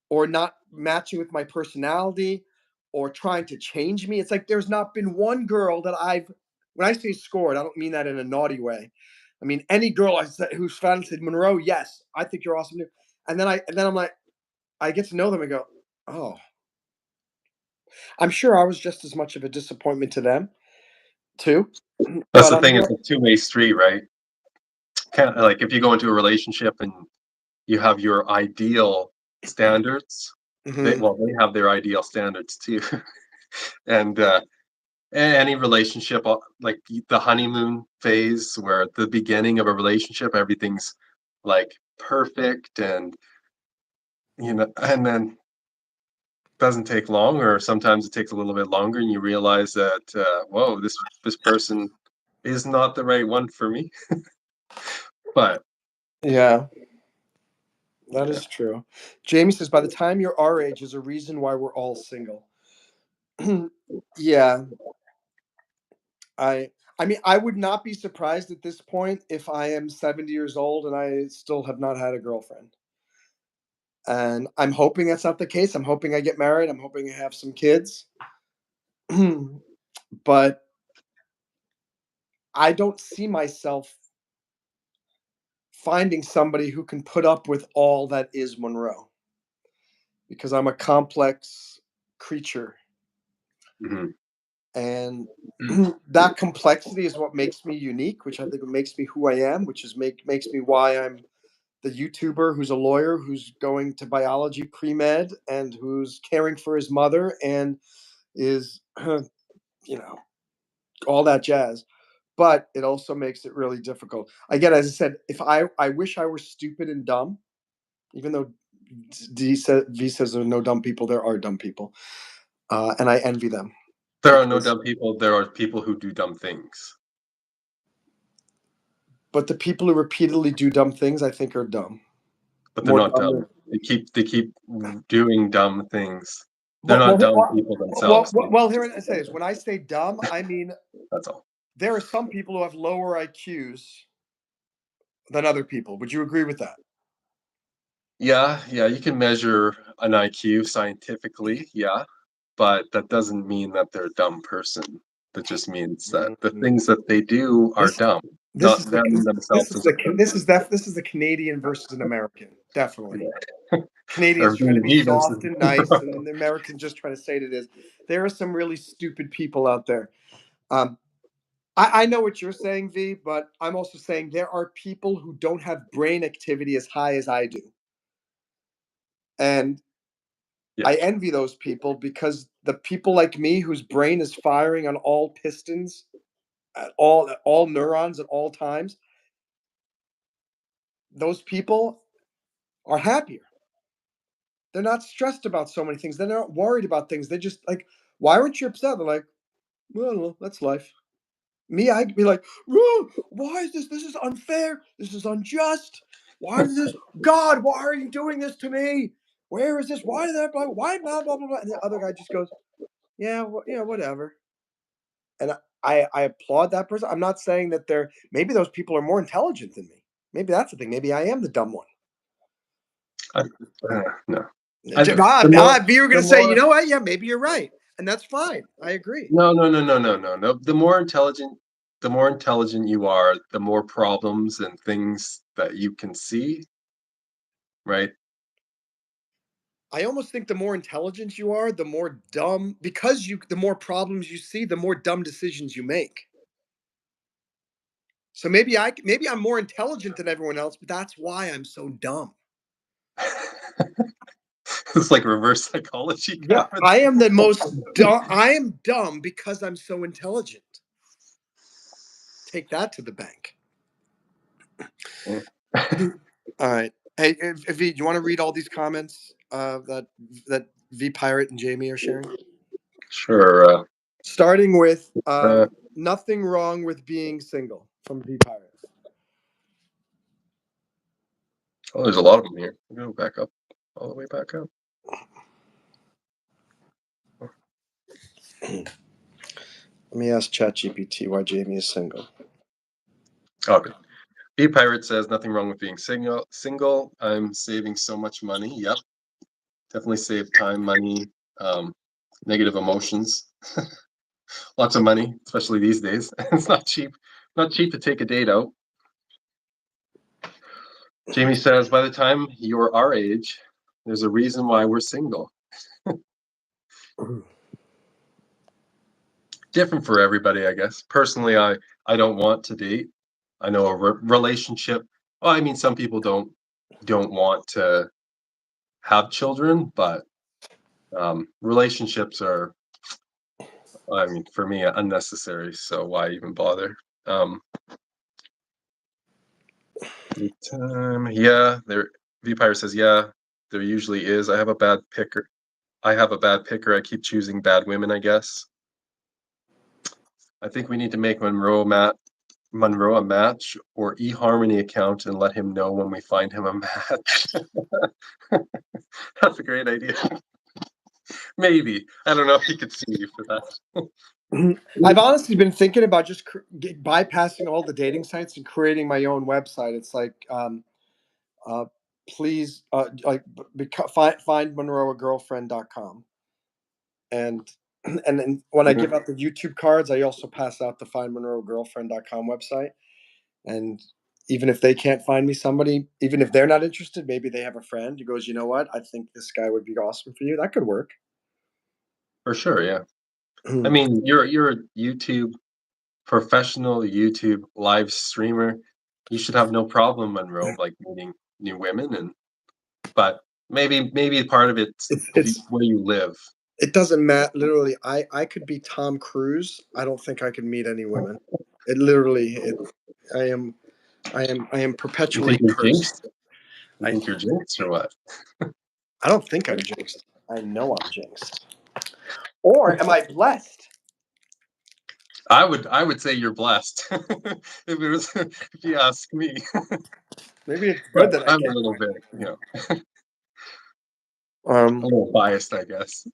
or not matching with my personality, or trying to change me. It's like there's not been one girl that when I say scored, I don't mean that in a naughty way. I mean any girl who's found and said, Monroe, yes, I think you're awesome. And then I'm like, I get to know them and go, oh, I'm sure I was just as much of a disappointment to them too. That's But the I'm thing. It's a two-way street, right? Kind of like if you go into a relationship and you have your ideal standards, they Mhm. have their ideal standards too. And any relationship, like the honeymoon phase, where at the beginning of a relationship, everything's like perfect, and and then doesn't take long, or sometimes it takes a little bit longer, and you realize that whoa, this person is not the right one for me. But Yeah, that yeah, is true. Jamie says, by the time you're our age, is a reason why we're all single. Yeah, I I mean, I would not be surprised at this point if I am 70 years old and I still have not had a girlfriend. And I'm hoping that's not the case. I'm hoping I get married. I'm hoping I have some kids. But I don't see myself finding somebody who can put up with all that is Monroe, because I'm a complex creature. hmm And that complexity is what makes me unique, which I think makes me who I am, which is makes me why I'm the YouTuber who's a lawyer, who's going to biology pre-med, and who's caring for his mother, and is all that jazz. But it also makes it really difficult. Again, as I said, if I wish I were stupid and dumb, even though V says there are no dumb people, there are dumb people, and I envy them. there are no Because, dumb people. There are people who do dumb things, but the people who repeatedly do dumb things, I think, are dumb. but they're More not dumb dumb. than. They keep doing dumb things. They're Well, not dumb well, people well, themselves. well, well, here I say this. When I say dumb, I mean That's all. there are some people who have lower IQs than other people. Would you agree with that? Yeah, yeah, you can measure an IQ scientifically, yeah, but that doesn't mean that they're a dumb person. That just means that the Mhm. things that they do are This dumb, this is not the them this themselves is as a the person. this is the Canadian versus an American, definitely. Yeah. Canadians Or trying to be me soft versus. and nice, and the Americans just trying to say it is. There are some really stupid people out there. Um, I know what you're saying, V, but I'm also saying there are people who don't have brain activity as high as I do. And Yeah, I envy those people, because the people like me whose brain is firing on all pistons at all neurons at all times, those people are happier. They're not stressed about so many things. They're not worried about things. They just like, why aren't you upset? They're like, well, I don't know, that's life. Me, I'd be like, why is this? This is unfair. This is unjust. Why is this? God, why are you doing this to me? Where is this? Why that? Why blah blah blah blah? And the other guy just goes, yeah, yeah, whatever. And I applaud that person. I'm not saying that maybe those people are more intelligent than me. Maybe that's the thing. Maybe I am the dumb one. No. You were going to say, you know what? Yeah, maybe you're right. And that's fine. I agree. No. The more intelligent you are, the more problems and things that you can see, right? I almost think the more intelligent you are, the more dumb, because the more problems you see, the more dumb decisions you make. So maybe I'm more intelligent than everyone else, but that's why I'm so dumb. It's like reverse psychology. Yeah, I am the most dumb. I am dumb because I'm so intelligent. Take that to the bank. Yeah. All right. Hey, V, do you want to read all these comments that V Pirate and Jamie are sharing? Sure. Starting with nothing wrong with being single from V Pirate. Oh, there's a lot of them here. Go back up, all the way back up. Let me ask ChatGPT why Jamie is single. Okay. B Pirate says nothing wrong with being single. I'm saving so much money. Yep. Definitely save time, money, negative emotions. Lots of money, especially these days. It's not cheap. Not cheap to take a date out. Jamie says, by the time you're our age, there's a reason why we're single. Different for everybody, I guess. Personally, I don't want to date. I know a relationship. Well, I mean, some people don't want to have children, but relationships are, I mean, for me, unnecessary. So why even bother? Yeah, there. Vpire says, yeah, there usually is. I have a bad picker. I keep choosing bad women, I guess. I think we need to make Monroe a match or eHarmony account and let him know when we find him a match. That's a great idea. Maybe. I don't know if he could sue you for that. I've honestly been thinking about just bypassing all the dating sites and creating my own website. It's like, please, find MonroeAGirlfriend.com. And then when I give out the YouTube cards, I also pass out the findmonroegirlfriend.com website. And even if they can't find me somebody, even if they're not interested, maybe they have a friend who goes, you know what, I think this guy would be awesome for you. That could work. For sure, yeah. I mean, you're a professional YouTube live streamer. You should have no problem, Monroe, like meeting new women, but maybe part of it's where you live. It doesn't matter. Literally, I could be Tom Cruise. I don't think I could meet any women. I am perpetually cursed. You think you're jinxed or what? I don't think I'm jinxed. I know I'm jinxed. Or am I blessed? I would say you're blessed. If you ask me. Maybe it's good that I'm a little bit, a little biased, I guess.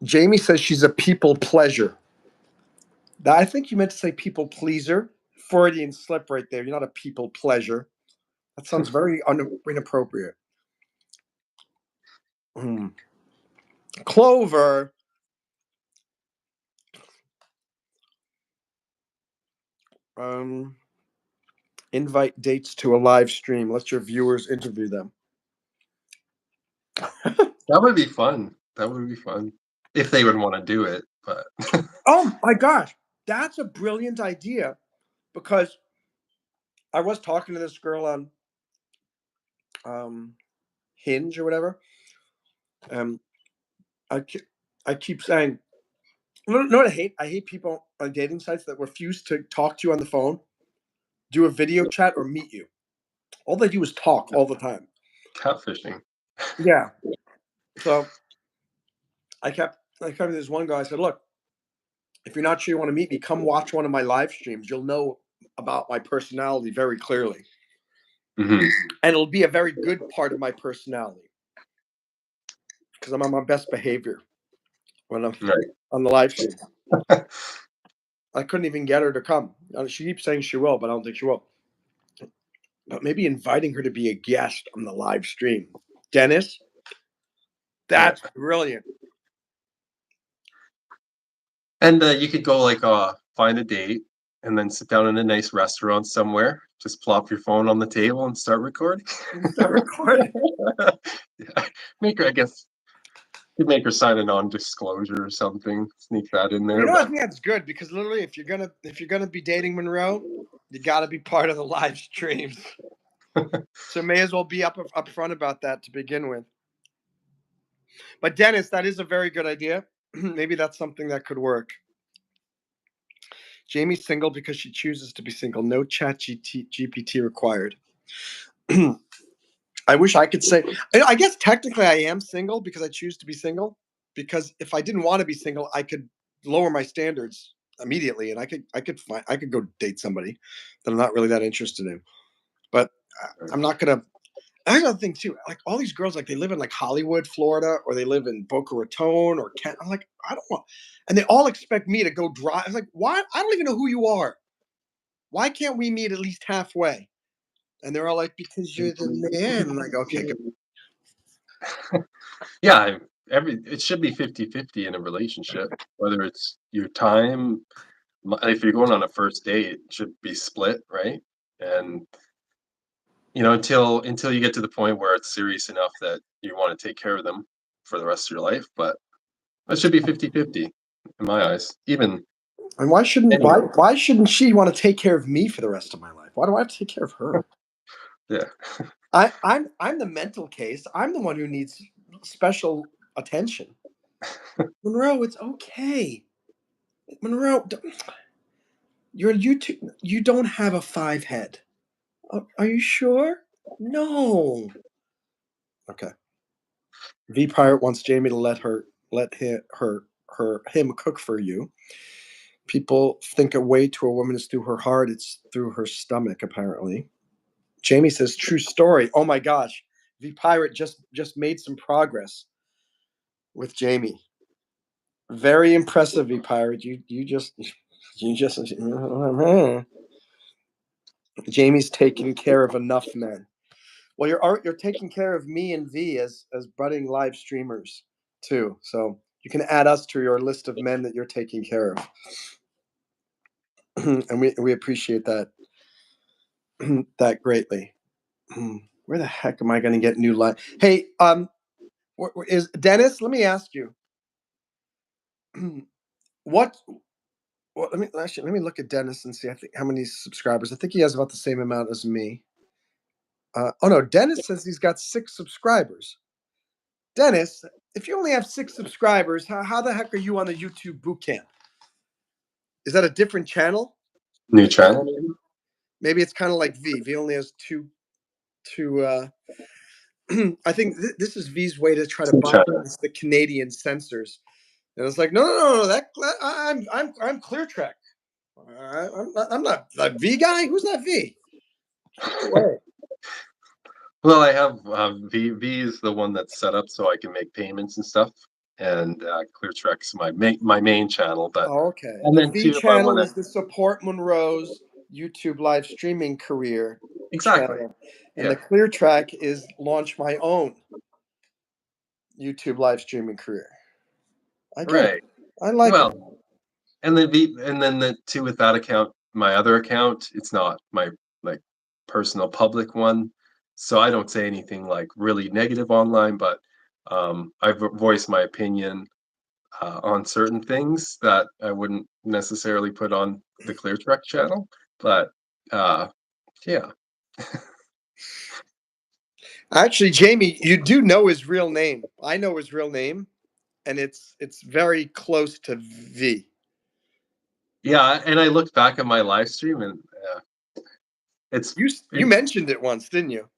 Jamie says she's a people pleasure. I think you meant to say people pleaser. Freudian slip right there. You're not a people pleasure. That sounds very inappropriate. Clover. Invite dates to a live stream. Let your viewers interview them. That would be fun. If they would want to do it, but oh my gosh, that's a brilliant idea, because I was talking to this girl on Hinge or whatever. I keep saying, no, what I hate? I hate people on dating sites that refuse to talk to you on the phone, do a video chat, or meet you. All they do is talk all the time. Catfishing. Yeah. So I kept this one guy. I said, look, if you're not sure you want to meet me, come watch one of my live streams. You'll know about my personality very clearly. Mm-hmm. And it'll be a very good part of my personality. because I'm on my best behavior when I'm Right. on the live stream. I couldn't even get her to come. She keeps saying she will, but I don't think she will. But maybe inviting her to be a guest on the live stream. Dennis, that's brilliant. And you could go like find a date and then sit down in a nice restaurant somewhere. Just plop your phone on the table and start recording. Start recording. Yeah. Make her, I guess, you'd make her sign a non-disclosure or something. Sneak that in there. You know, I But think that's good because literally, if you're gonna be dating Monroe, you got to be part of the live streams. So may as well be up front about that to begin with. But Dennis, that is a very good idea. Maybe that's something that could work. Jamie's single because she chooses to be single. No chat GPT required. I wish I could say. I guess technically I am single because I choose to be single. Because if I didn't want to be single, I could lower my standards immediately, and I could go date somebody that I'm not really that interested in. But I'm not gonna. I got to think too. Like all these girls, like they live in like Hollywood, Florida, or they live in Boca Raton or Kent. I'm like, I don't want, and they all expect me to go drive. I'm like, why? I don't even know who you are. Why can't we meet at least halfway? And they're all like, because you're the man. I'm like, okay, good. yeah, it should be 50-50 in a relationship. Whether it's your time, if you're going on a first date, it should be split, right? And until you get to the point where it's serious enough that you want to take care of them for the rest of your life. But it should be 50-50 in my eyes. Even And why shouldn't anyway. why shouldn't she want to take care of me for the rest of my life? Why do I have to take care of her? Yeah. I'm the mental case. I'm the one who needs special attention. Monroe, it's okay. Monroe, you don't have a 5 head. Are you sure? No. Okay. V Pirate wants Jamie to let him cook for you. People think a way to a woman is through her heart. It's through her stomach, apparently. Jamie says, true story. Oh my gosh. V Pirate just made some progress with Jamie. Very impressive, V Pirate. You just Jamie's taking care of enough men. Well, you're taking care of me and V as budding live streamers too. So you can add us to your list of men that you're taking care of. And we appreciate that that greatly. Where the heck am I going to get new line? Hey, is Dennis? Let me ask you. what? Well, let me look at Dennis and see. I think how many subscribers. I think he has about the same amount as me. Oh no, Dennis says he's got 6 subscribers. Dennis, if you only have 6 subscribers, how the heck are you on the YouTube bootcamp? Is that a different channel? New channel, maybe? Maybe it's kind of like V. V only has two. I think this is V's way to try to bypass the Canadian censors. And it's like, no. I'm Clear Trek. I'm not that V guy. Who's that V? Away. Well, I have V is the one that's set up so I can make payments and stuff, and ClearTrek's my main channel. But Okay. and The then V too, if I channel want is to the support Monroe's YouTube live streaming career exactly, channel, and the yeah, Clear Track is launch my own YouTube live streaming career. I get right. it. I like it. Well, and then the two with that account, my other account, it's not my like personal public one, so I don't say anything like really negative online, but I've voiced my opinion on certain things that I wouldn't necessarily put on the Clear Trek channel. But yeah. Actually, Jamie, you do know his real name. I know his real name, and it's very close to V. Yeah, and I looked back at my live stream, and it's You mentioned it once, didn't you?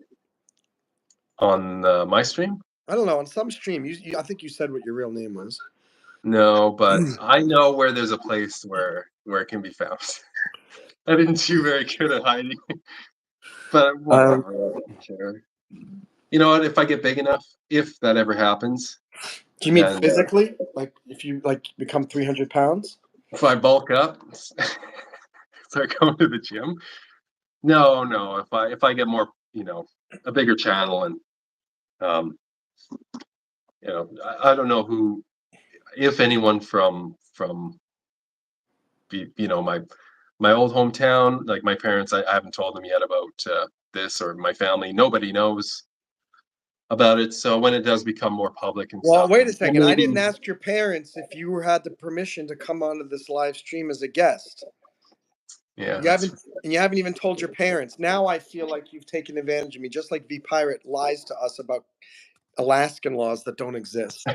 on my stream. I don't know, on some stream. I think you said what your real name was. No, but I know where there's a place where it can be found. I didn't do very good at hiding, but whatever. I don't care. You know what? If I get big enough, if that ever happens, Do you mean and physically? Like if you like become 300 pounds? if I bulk up, start going to the gym. No. If I get more, a bigger channel, and um, I don't know who, if anyone from my old hometown, like my parents, I haven't told them yet about this, or my family. Nobody knows about it. So when it does become more public and Well, stuff, wait a then second. I maybe. didn't ask your parents if you had the permission to come onto this live stream as a guest. Yeah, You haven't even told your parents. Now I feel like you've taken advantage of me, just like V Pirate lies to us about Alaskan laws that don't exist.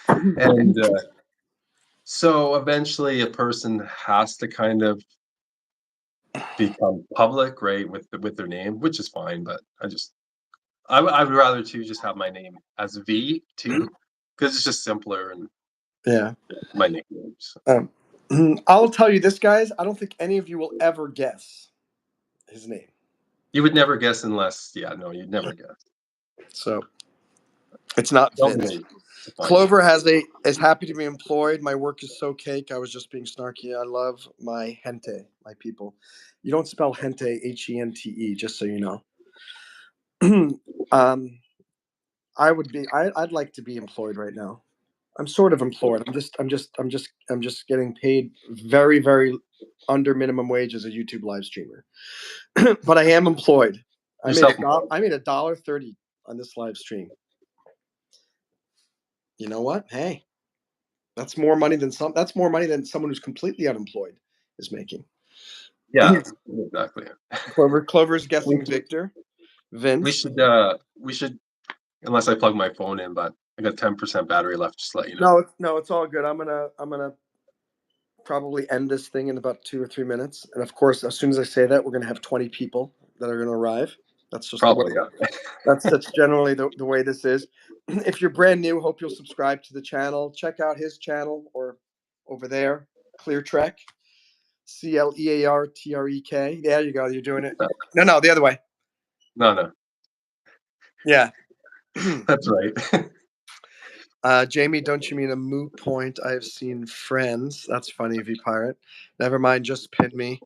and so eventually a person has to kind of become public, right, with their name, which is fine. But I would rather too just have my name as V too, because it's just simpler, and Yeah. my nickname. So. I'll tell you this, guys. I don't think any of you will ever guess his name. You would never guess unless, no, you'd never guess. So it's not Vince. Clover is happy to be employed. My work is so cake. I was just being snarky. I love my gente, my people. You don't spell gente Hente, just so you know. I'd like to be employed right now. I'm sort of employed. I'm just getting paid very, very under minimum wage as a YouTube live streamer. But I am employed. I made $1.30 on this live stream. You know what? Hey, that's more money than someone who's completely unemployed is making. Yeah, exactly. Clover's guessing Victor. Vince. We should, unless I plug my phone in, but I got 10% battery left, just to let you know. No, it's all good. I'm gonna probably end this thing in about 2 or 3 minutes. And of course, as soon as I say that, we're gonna have 20 people that are gonna arrive. That's just Probably, the way. That's generally the way this is. If you're brand new, hope you'll subscribe to the channel. Check out his channel or over there, Clear Trek, CLEARTREK. There you go. You're doing it. No, the other way. No. Yeah. That's right. Jamie, don't you mean a moot point? I have seen Friends. That's funny, V Pirate. Never mind, just pin me.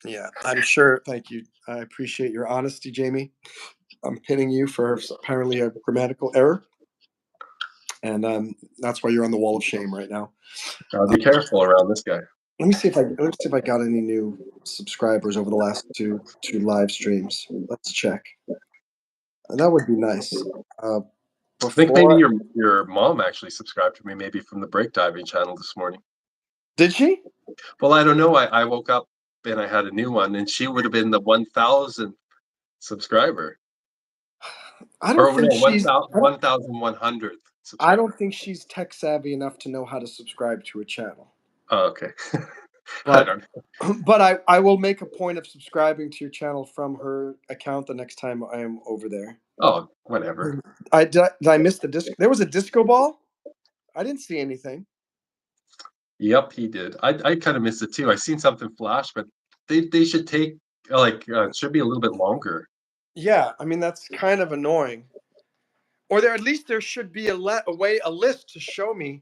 Yeah, I'm sure. Thank you. I appreciate your honesty, Jamie. I'm pinning you for apparently a grammatical error, and that's why you're on the wall of shame right now. Be careful around this guy. Let me see if I got any new subscribers over the last two live streams. Let's check. That would be nice. I think maybe your mom actually subscribed to me, maybe from the break diving channel this morning. Did she? Well, I don't know. I woke up and I had a new one, and she would have been the 1,000th subscriber. I don't think she's 1,100th subscriber. I don't think she's tech savvy enough to know how to subscribe to a channel. Oh, okay. But, I don't know. But I will make a point of subscribing to your channel from her account the next time I am over there. Oh, whatever. Did I miss the disc? There was a disco ball? I didn't see anything. Yep, he did. I kind of missed it too. I seen something flash, but they should take it should be a little bit longer. Yeah, I mean that's kind of annoying. Or at least there should be a list to show me.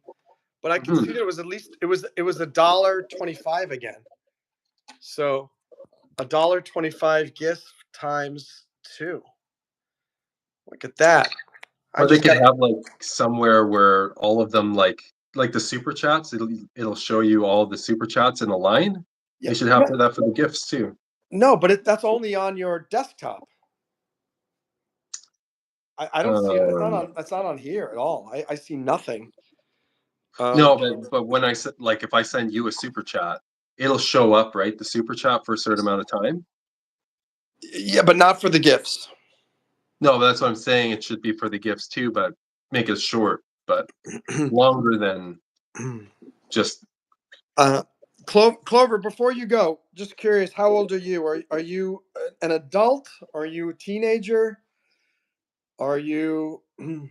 But I can see that it was $1.25 again. So $1.25 gift times 2. Look at that. Or they could have somewhere where all of them like the super chats. It'll show you all the super chats in a line. Yeah. They should have that for the gifts too. No, but that's only on your desktop. I don't see it. It's not on here at all. I see nothing. No, but when I said if I send you a super chat, it'll show up, right? The super chat for a certain amount of time. Yeah, but not for the gifts. No, that's what I'm saying. It should be for the gifts too, but make it short, but longer than just. Clover, before you go, just curious, how old are you? Are you an adult? Are you a teenager? Are you 2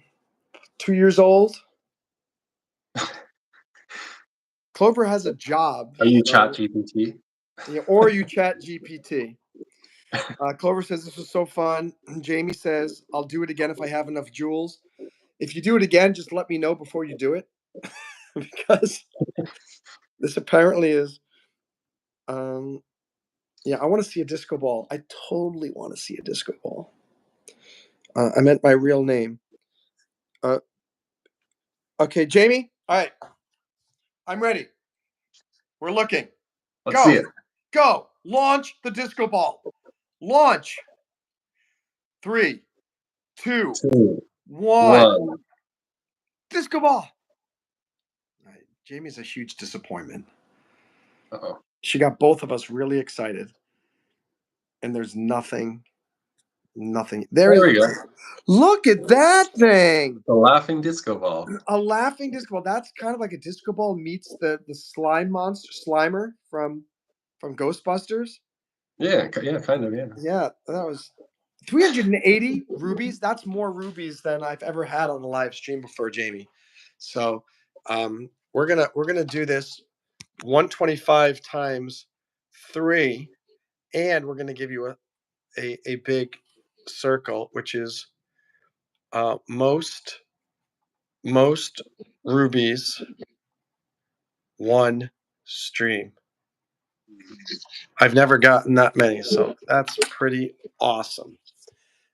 years old? Clover has a job. Are you Chat GPT? Yeah, or you Chat GPT. Clover says this was so fun. Jamie says I'll do it again if I have enough jewels. If you do it again, just let me know before you do it, because this apparently is. Yeah, I want to see a disco ball. I totally want to see a disco ball. I meant my real name. Okay, Jamie. All right, I'm ready. We're looking. Let's see it. Go. Launch the disco ball. Launch. 3, 2, 2, 1. 1. Disco ball. All right, Jamie's a huge disappointment. Uh-oh. She got both of us really excited. And there's nothing. There we go. Look at that thing. The laughing disco ball. A laughing disco ball. That's kind of like a disco ball meets the slime monster, Slimer from Ghostbusters. Yeah, kind of, yeah. Yeah, that was 380 rubies. That's more rubies than I've ever had on a live stream before, Jamie. So we're gonna do this 125 times 3, and we're gonna give you a big circle, which is most rubies one stream. I've never gotten that many, so that's pretty awesome.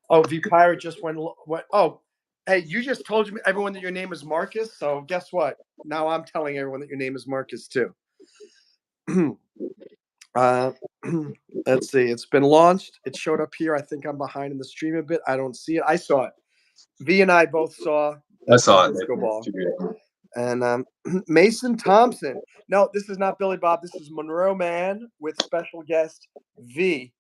Oh, V Pirate just went. Oh, hey, you just told everyone that your name is Marcus. So guess what? Now I'm telling everyone that your name is Marcus too. Let's see. It's been launched. It showed up here. I think I'm behind in the stream a bit. I don't see it. I saw it. V and I both saw. I saw it. Disco ball. And Mason Thompson. No, this is not Billy Bob. This is Monroe Mann with special guest V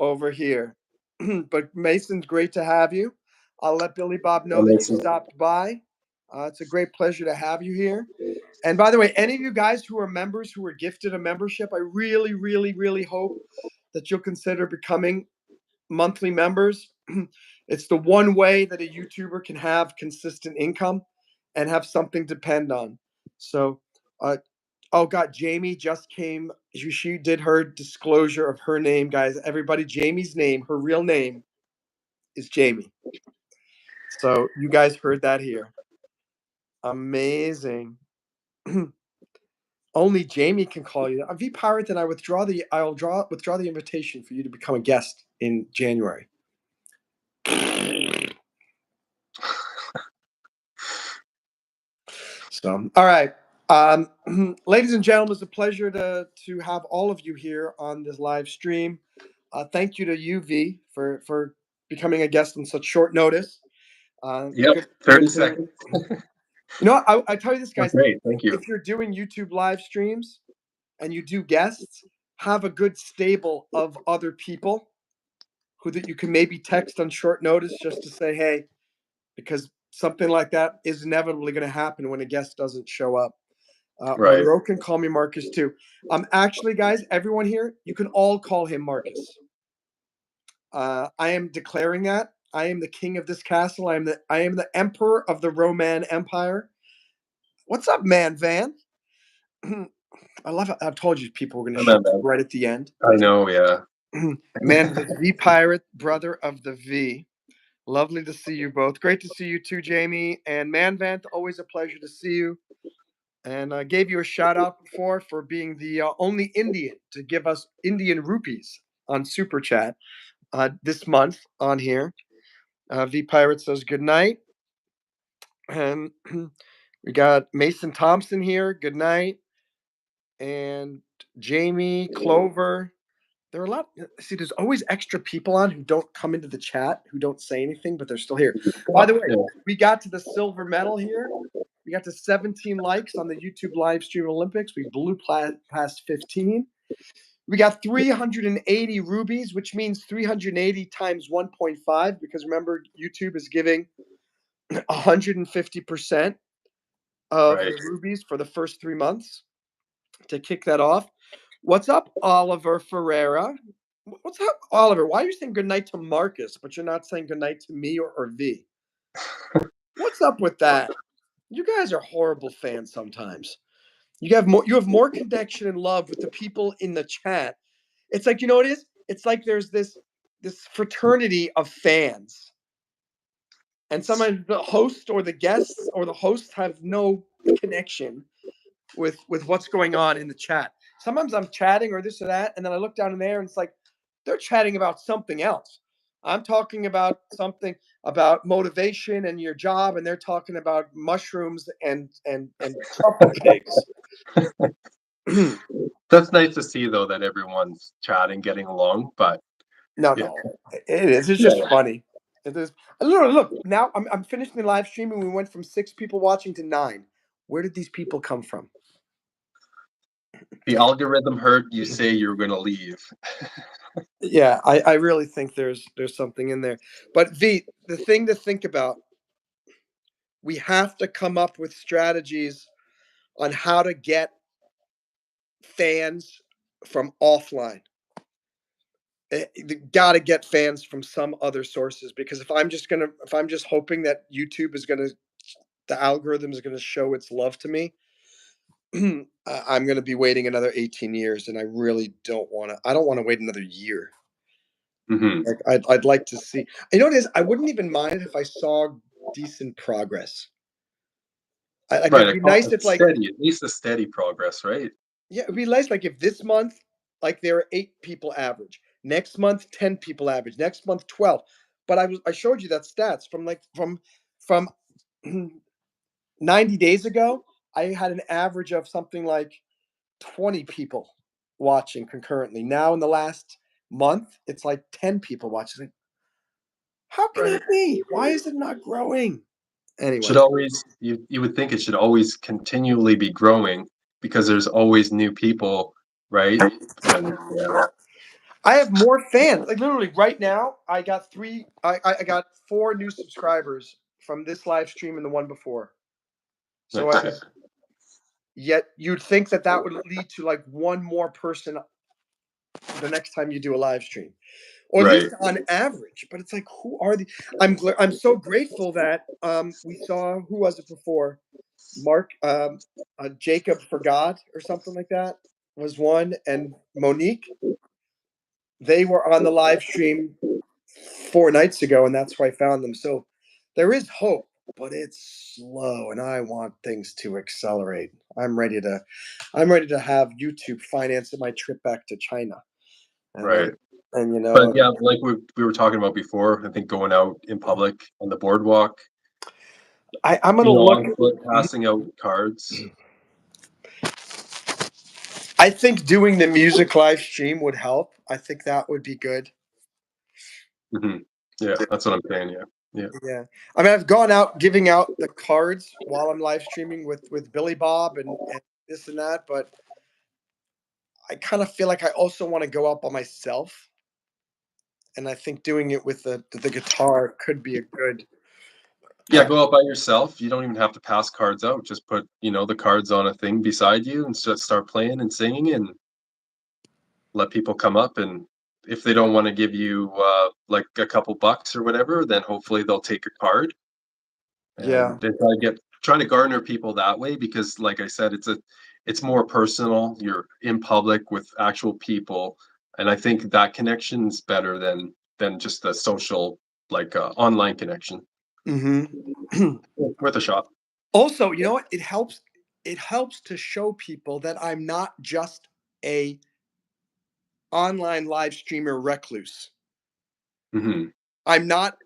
over here. But Mason's great to have you. I'll let Billy Bob know that you stopped by. It's a great pleasure to have you here. And by the way, any of you guys who are members who were gifted a membership, I really, really, really hope that you'll consider becoming monthly members. It's the one way that a YouTuber can have consistent income and have something to depend on. So, oh God, Jamie just came. She did her disclosure of her name, guys. Everybody, Jamie's name, her real name is Jamie. So you guys heard that here. Amazing. Only Jamie can call you. V Pirate, then I'll withdraw the invitation for you to become a guest in January. So, all right. Ladies and gentlemen, it's a pleasure to have all of you here on this live stream. Thank you to you, V, for becoming a guest on such short notice. Yep, 30 seconds. You know, I tell you this, guys. Great, thank you. If you're doing YouTube live streams and you do guests, have a good stable of other people that you can maybe text on short notice just to say, hey, because something like that is inevitably going to happen when a guest doesn't show up. Right. Monroe can call me Marcus too. Actually, guys, everyone here, you can all call him Marcus. I am declaring that I am the king of this castle. I am the emperor of the Roman Empire. What's up, Man Van? I love it. I've told you people were going to show up right at the end. I know, yeah. Man, the V Pirate, brother of the V. Lovely to see you both. Great to see you too, Jamie. And Man Van, always a pleasure to see you. And I gave you a shout out before for being the only Indian to give us Indian rupees on Super Chat this month on here. V Pirate says good night. And we got Mason Thompson here. Good night. And Jamie, Clover. There are a lot. See, there's always extra people on who don't come into the chat, who don't say anything, but they're still here. By the way, we got to the silver medal here. We got to 17 likes on the YouTube live stream Olympics. We blew past 15. We got 380 rubies, which means 380 times 1.5, because remember, YouTube is giving 150% of the rubies for the first 3 months to kick that off. What's up, Oliver Ferreira? What's up, Oliver? Why are you saying goodnight to Marcus, but you're not saying goodnight to me or V? What's up with that? You guys are horrible fans sometimes. You have more connection and love with the people in the chat. It's like, you know what it is? it's like there's this fraternity of fans, and sometimes the host or the guests or the host have no connection with what's going on in the chat. Sometimes I'm chatting or this or that, and then I look down in there and it's like they're chatting about something else. I'm talking about something about motivation and your job, and they're talking about mushrooms and truffle cakes. That's nice to see though that everyone's chatting, getting along. But No, yeah, it is. It's just funny. It is. Look, now I'm finishing the live stream, and we went from 6 people watching to 9. Where did these people come from? the algorithm heard you say you were going to leave. Yeah, I really think there's something in there. But V, the thing to think about, we have to come up with strategies on how to get fans from offline. Got to get fans from some other sources, because if I'm just hoping that YouTube is the algorithm is gonna show its love to me, I'm gonna be waiting another 18 years, and I really don't want to. I don't want to wait another year. Mm-hmm. Like I'd like to see. You know what it is? I wouldn't even mind if I saw decent progress. Like Right, it'd be nice if like, steady, at least a steady progress, right? yeah, it'd be nice like if this month like there are 8 people average, next month 10 people average, next month 12. But I showed you that stats from 90 days ago. I had an average of something like 20 people watching concurrently. Now in the last month, it's like 10 people watching. How can Right. that be? Why is it not growing? Should Anyway, always you would think it should always continually be growing because there's always new people, right? And yeah, I have more fans. Like literally right now, I got 3. I got 4 new subscribers from this live stream and the one before. So I nice. yet you'd think that would lead to like one more person the next time you do a live stream, or at Right. least on average. But it's like, who are the? I'm so grateful that we saw, who was it before? Mark Jacob for God or something like that was one, and Monique. They were on the live stream 4 nights ago, and that's where I found them. So there is hope, but it's slow, and I want things to accelerate. I'm ready to have YouTube finance my trip back to China, and Right. and But yeah, like we were talking about before, I think going out in public on the boardwalk, I'm gonna look. on foot, passing out cards. I think doing the music live stream would help. I think that would be good. Hmm. Yeah, that's what I'm saying. Yeah, yeah, Yeah, I mean, I've gone out giving out the cards while I'm live streaming with Billy Bob and this and that, but I kind of feel like I also want to go out by myself, and I think doing it with the guitar could be a good. yeah. Go out by yourself. You don't even have to pass cards out. Just put the cards on a thing beside you and just start playing and singing and let people come up. And if they don't want to give you like a couple bucks or whatever, then hopefully they'll take a card Yeah. and then try to garner people that way, because like I said, it's more personal. You're in public with actual people, and I think that connection's better than just a social, like online connection. Mm-hmm. Worth a shot. Also, you know what? It helps. It helps to show people that I'm not just a online live streamer recluse. Hmm. I'm not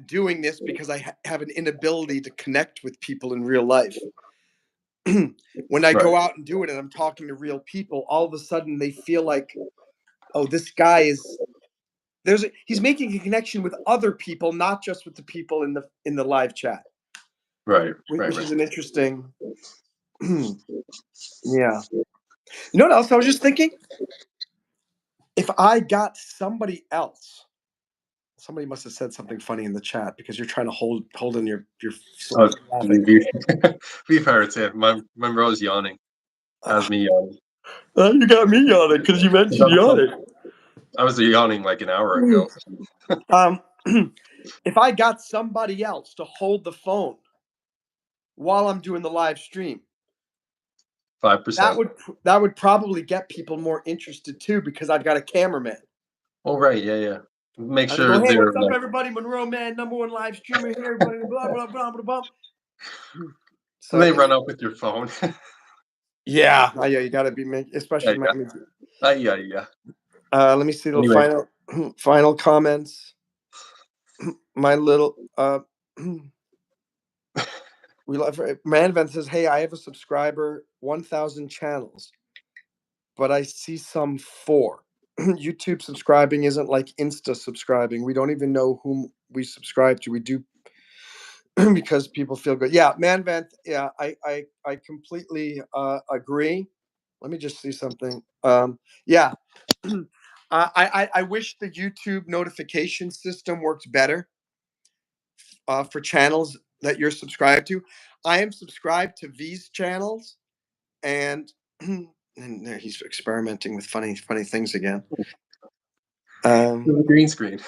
doing this because I have an inability to connect with people in real life. When I Right. go out and do it and I'm talking to real people, all of a sudden they feel like, oh, this guy is he's making a connection with other people, not just with the people in the live chat, Right. Right. which Right. is an interesting. Yeah. You know what else I was just thinking? If I got somebody else, somebody must have said something funny in the chat because you're trying to hold in your Oh, laughing. beef pirates. Yeah, my bro's yawning. Has me yawning. You got me yawning because you mentioned yawning. I was yawning like an hour ago. Um, if I got somebody else to hold the phone while I'm doing the live stream, 5%. that would probably get people more interested too, because I've got a cameraman. Oh, right. Yeah. Make And I go, sure hey, they're what's up, everybody? Monroe Mann, #1 live streamer here. Everybody, blah blah blah blah blah. So they run up with your phone. yeah, you got to be especially Yeah. Yeah. let me see the Anyway, final comments. My little we love Manvan says, hey, I have a subscriber, 1,000 channels, but I see some 4. YouTube subscribing isn't like Insta subscribing. We don't even know whom we subscribe to. We do because people feel good. Yeah, Manvan. Yeah, I completely agree. Let me just see something. Yeah, I wish the YouTube notification system worked better for channels that you're subscribed to. I am subscribed to V's channels, and and there he's experimenting with funny things again. green screen.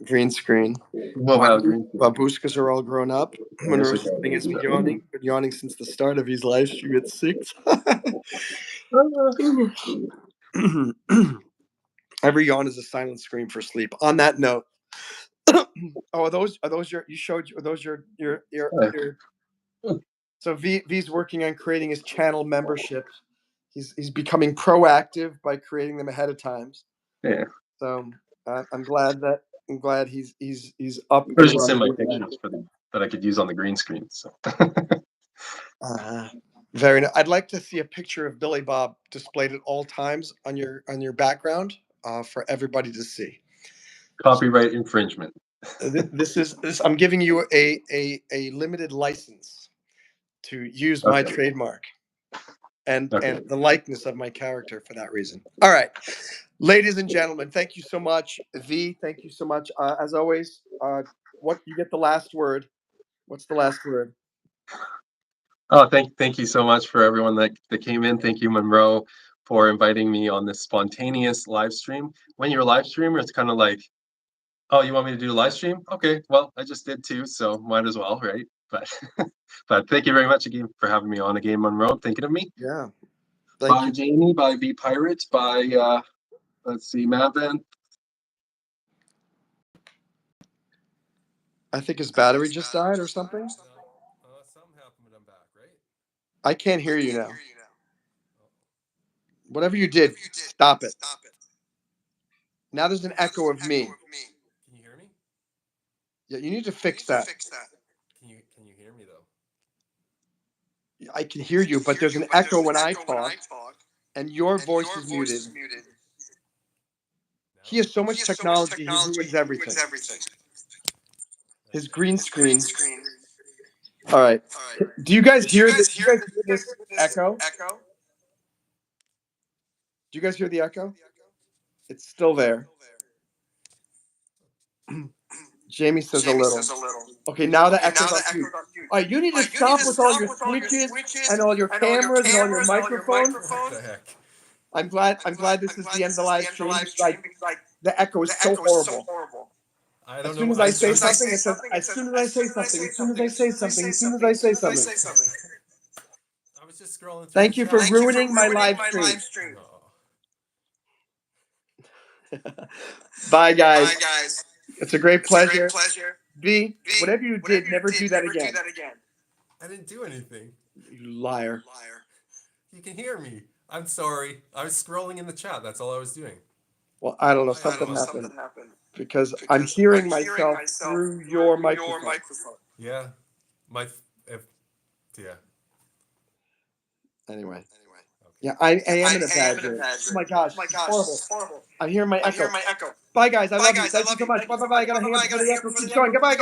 Green screen. Mobile green screen. Babushkas are all grown up. Monroe's thing has been yawning since the start of his live stream at 6. Every yawn is a silent scream for sleep. On that note, are those your? You showed. Are those your? So V's working on creating his channel memberships. He's becoming proactive by creating them ahead of time. Yeah. So I'm glad he's up. There's just in my pictures that I could use on the green screen. So. Very nice. I'd like to see a picture of Billy Bob displayed at all times on your background for everybody to see. Copyright infringement. This. I'm giving you a limited license to use my trademark and the likeness of my character for that reason. All right, ladies and gentlemen, thank you so much. V, thank you so much. As always, what you get the last word. What's the last word? Oh, thank you so much for everyone that came in. Thank you, Monroe, for inviting me on this spontaneous live stream. When you're a live streamer, it's kind of like, oh, you want me to do a live stream? Okay, well, I just did too, so might as well, right? But but thank you very much again for having me on again, Monroe. Thinking of me. Yeah. Bye, Jamie. Bye, B Pirates. Bye. Let's see, Mavan. I think his battery just died or something. Something happened, but I'm back, right? I can't hear you now. Whatever you did, stop it. Now there's an echo of me. Can you hear me? Yeah, you need to fix that. Can you hear me though? I can hear you, but there's an echo when I talk, and your voice is muted. He has so much technology, he ruins everything. His green screen. All right. Do you guys hear this? Do you guys hear this echo? Do you guys hear the echo? It's still there. Jamie says a little. Okay, now the echo's on you. All right, you need to stop with all your switches and all your cameras and all your microphones. What the heck? I'm glad this is the end of the live stream because the echo is so horrible. As soon as I say something, it says, as soon as I say something, as soon as I say something, as soon as I say something. I was just scrolling through. Thank you for ruining my live stream. Bye, guys. It's a great pleasure. B, whatever you did, never do that again. I didn't do anything. You liar. You can hear me. I'm sorry. I was scrolling in the chat. That's all I was doing. Well, I don't know. Something happened. Because I'm hearing myself through your microphone. Yeah. Yeah. Anyway. Yeah, I am in a bad mood. Oh my gosh, it's horrible. I'm hearing my echo. Bye, guys. I love you. Thank you so much. Bye. I gotta hang up before the echo keeps going. Goodbye.